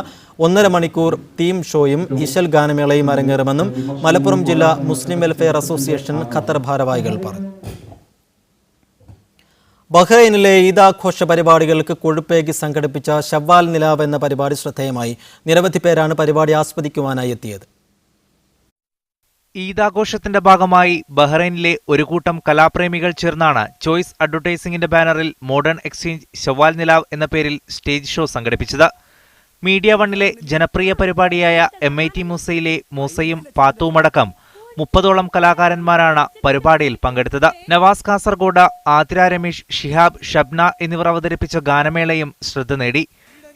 1.5 മണിക്കൂർ തീം ഷോയും ഇശൽ ഗാനമേളയും അരങ്ങേറുമെന്നും മലപ്പുറം ജില്ലാ മുസ്ലിം വെൽഫെയർ അസോസിയേഷൻ ഖത്തർ ഭാരവാഹികൾ പറഞ്ഞു. ബഹ്റൈനിലെ ഈദാഘോഷ പരിപാടികൾക്ക് കൊഴുപ്പേകി സംഘടിപ്പിച്ച ഷവ്വാൽ നിലാവ് എന്ന പരിപാടി ശ്രദ്ധേയമായി. നിരവധി പേരാണ് പരിപാടി ആസ്വദിക്കുവാനായി എത്തിയത്. ഈദാഘോഷത്തിന്റെ ഭാഗമായി ബഹ്റൈനിലെ ഒരു കൂട്ടം കലാപ്രേമികൾ ചേർന്നാണ് ചോയ്സ് അഡ്വർടൈസിംഗിന്റെ ബാനറിൽ മോഡേൺ എക്സ്ചേഞ്ച് ഷവ്വാൽ നിലാവ് എന്ന പേരിൽ സ്റ്റേജ് ഷോ സംഘടിപ്പിച്ചത്. മീഡിയ 1ലെ ജനപ്രിയ പരിപാടിയായ MIT മൂസയിലെ മൂസയും പാത്തുവുമടക്കം 30ഓളം കലാകാരന്മാരാണ് പരിപാടിയിൽ പങ്കെടുത്തത്. നവാസ് കാസർഗോഡ്, ആതിര രമേശ്, ഷിഹാബ്, ഷബ്ന എന്നിവർ അവതരിപ്പിച്ച ഗാനമേളയും ശ്രദ്ധ നേടി.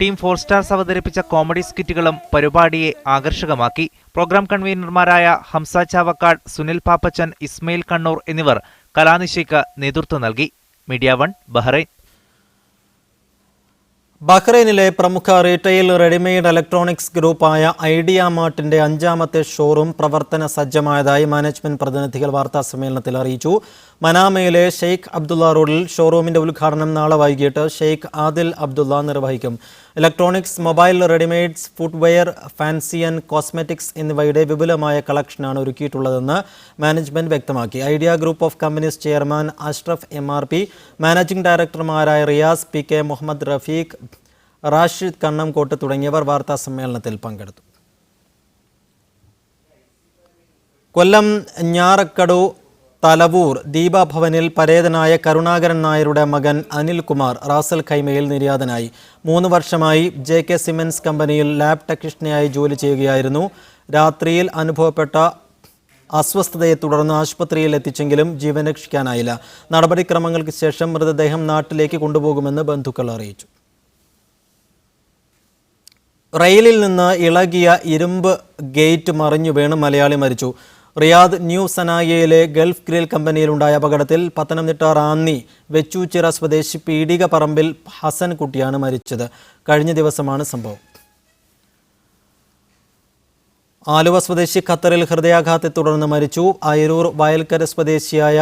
ടീം 4 സ്റ്റാർസ് അവതരിപ്പിച്ച കോമഡി സ്കിറ്റുകളും പരിപാടിയെ ആകർഷകമാക്കി. പ്രോഗ്രാം കൺവീനർമാരായ ഹംസ ചാവക്കാട്, സുനിൽ പാപ്പച്ചൻ, ഇസ്മയിൽ കണ്ണൂർ എന്നിവർ കലാനിശയ്ക്ക് നേതൃത്വം നൽകി. Media 1, Bahrain. ബഹ്റൈനിലെ പ്രമുഖ റീറ്റെയിൽ റെഡിമെയ്ഡ് ഇലക്ട്രോണിക്സ് ഗ്രൂപ്പായ ഐഡിയ മാർട്ടിന്റെ 5ാമത്തെ ഷോറൂം പ്രവർത്തന സജ്ജമായതായി മാനേജ്മെന്റ് പ്രതിനിധികൾ വാർത്താസമ്മേളനത്തിൽ അറിയിച്ചു. മനാമയിലെ ഷെയ്ഖ് അബ്ദുള്ള റോഡിൽ ഷോറൂമിന്റെ ഉദ്ഘാടനം നാളെ വൈകിട്ട് ഷെയ്ഖ് ആദിൽ അബ്ദുള്ള നിർവഹിക്കും. Electronics, mobile, readymades, footwear, fancy and cosmetics എന്നിവയുടെ വിപുലമായ കളക്ഷനാണ് ഒരുക്കിയിട്ടുള്ളതെന്ന് മാനേജ്മെന്റ് വ്യക്തമാക്കി. Idea group of companies chairman Ashraf MRP, managing ഡയറക്ടർമാരായ റിയാസ് PK, മുഹമ്മദ് റഫീഖ്, റാഷിദ് കണ്ണംകോട്ട് തുടങ്ങിയവർ വാർത്താസമ്മേളനത്തിൽ പങ്കെടുത്തു. കൊല്ലം ഞാറക്കടു തലവൂർ ദീപഭവനിൽ പരേതനായ കരുണാകരൻ നായരുടെ മകൻ അനിൽകുമാർ റാസൽ ഖൈമയിൽ നിര്യാതനായി. 3 വർഷമായി JK സിമൻസ് കമ്പനിയിൽ ലാബ് ടെക്നീഷ്യനായി ജോലി ചെയ്യുകയായിരുന്നു. രാത്രിയിൽ അനുഭവപ്പെട്ട അസ്വസ്ഥതയെ തുടർന്ന് ആശുപത്രിയിൽ എത്തിച്ചെങ്കിലും ജീവൻ രക്ഷിക്കാനായില്ല. നടപടിക്രമങ്ങൾക്ക് ശേഷം മൃതദേഹം നാട്ടിലേക്ക് കൊണ്ടുപോകുമെന്ന് ബന്ധുക്കൾ അറിയിച്ചു. റെയിലിൽ നിന്ന് ഇളകിയ ഇരുമ്പ് ഗേറ്റ് മറിഞ്ഞു വീണ് മലയാളി മരിച്ചു. റിയാദ് ന്യൂ സനായയിലെ ഗൾഫ് ഗ്രിൽ കമ്പനിയിലുണ്ടായ അപകടത്തിൽ പത്തനംതിട്ട റാന്നി വെച്ചൂച്ചിറ സ്വദേശി പീടിക പറമ്പിൽ ഹസൻ കുട്ടിയാണ് മരിച്ചത്. കഴിഞ്ഞ ദിവസമാണ് സംഭവം. ആലുവ സ്വദേശി ഖത്തറിൽ ഹൃദയാഘാതത്തെ തുടർന്ന് മരിച്ചു. അയരൂർ വയൽക്കര സ്വദേശിയായ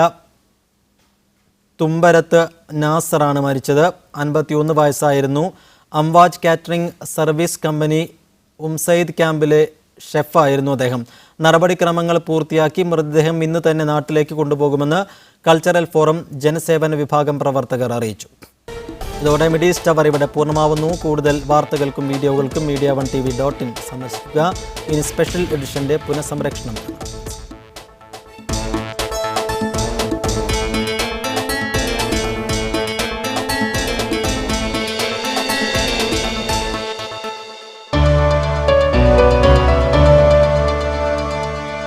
തുമ്പരത്ത് നാസറാണ് മരിച്ചത്. 51 വയസ്സായിരുന്നു. അംവാജ് കാറ്ററിംഗ് സർവീസ് കമ്പനി ഉംസൈദ് ക്യാമ്പിലെ ഷെഫായിരുന്നു അദ്ദേഹം. നടപടിക്രമങ്ങൾ പൂർത്തിയാക്കി മൃതദേഹം ഇന്ന് തന്നെ നാട്ടിലേക്ക് കൊണ്ടുപോകുമെന്ന് കൾച്ചറൽ ഫോറം ജനസേവന വിഭാഗം പ്രവർത്തകർ അറിയിച്ചു. ഇതോടെ മിഡീസ്റ്റ് അവർ ഇവിടെ പൂർണ്ണമാവുന്നു. കൂടുതൽ വാർത്തകൾക്കും വീഡിയോകൾക്കും media1tv.in സന്ദർശിക്കുക. ഇനി സ്പെഷ്യൽ എഡിഷന്റെ പുനഃസംരക്ഷണം.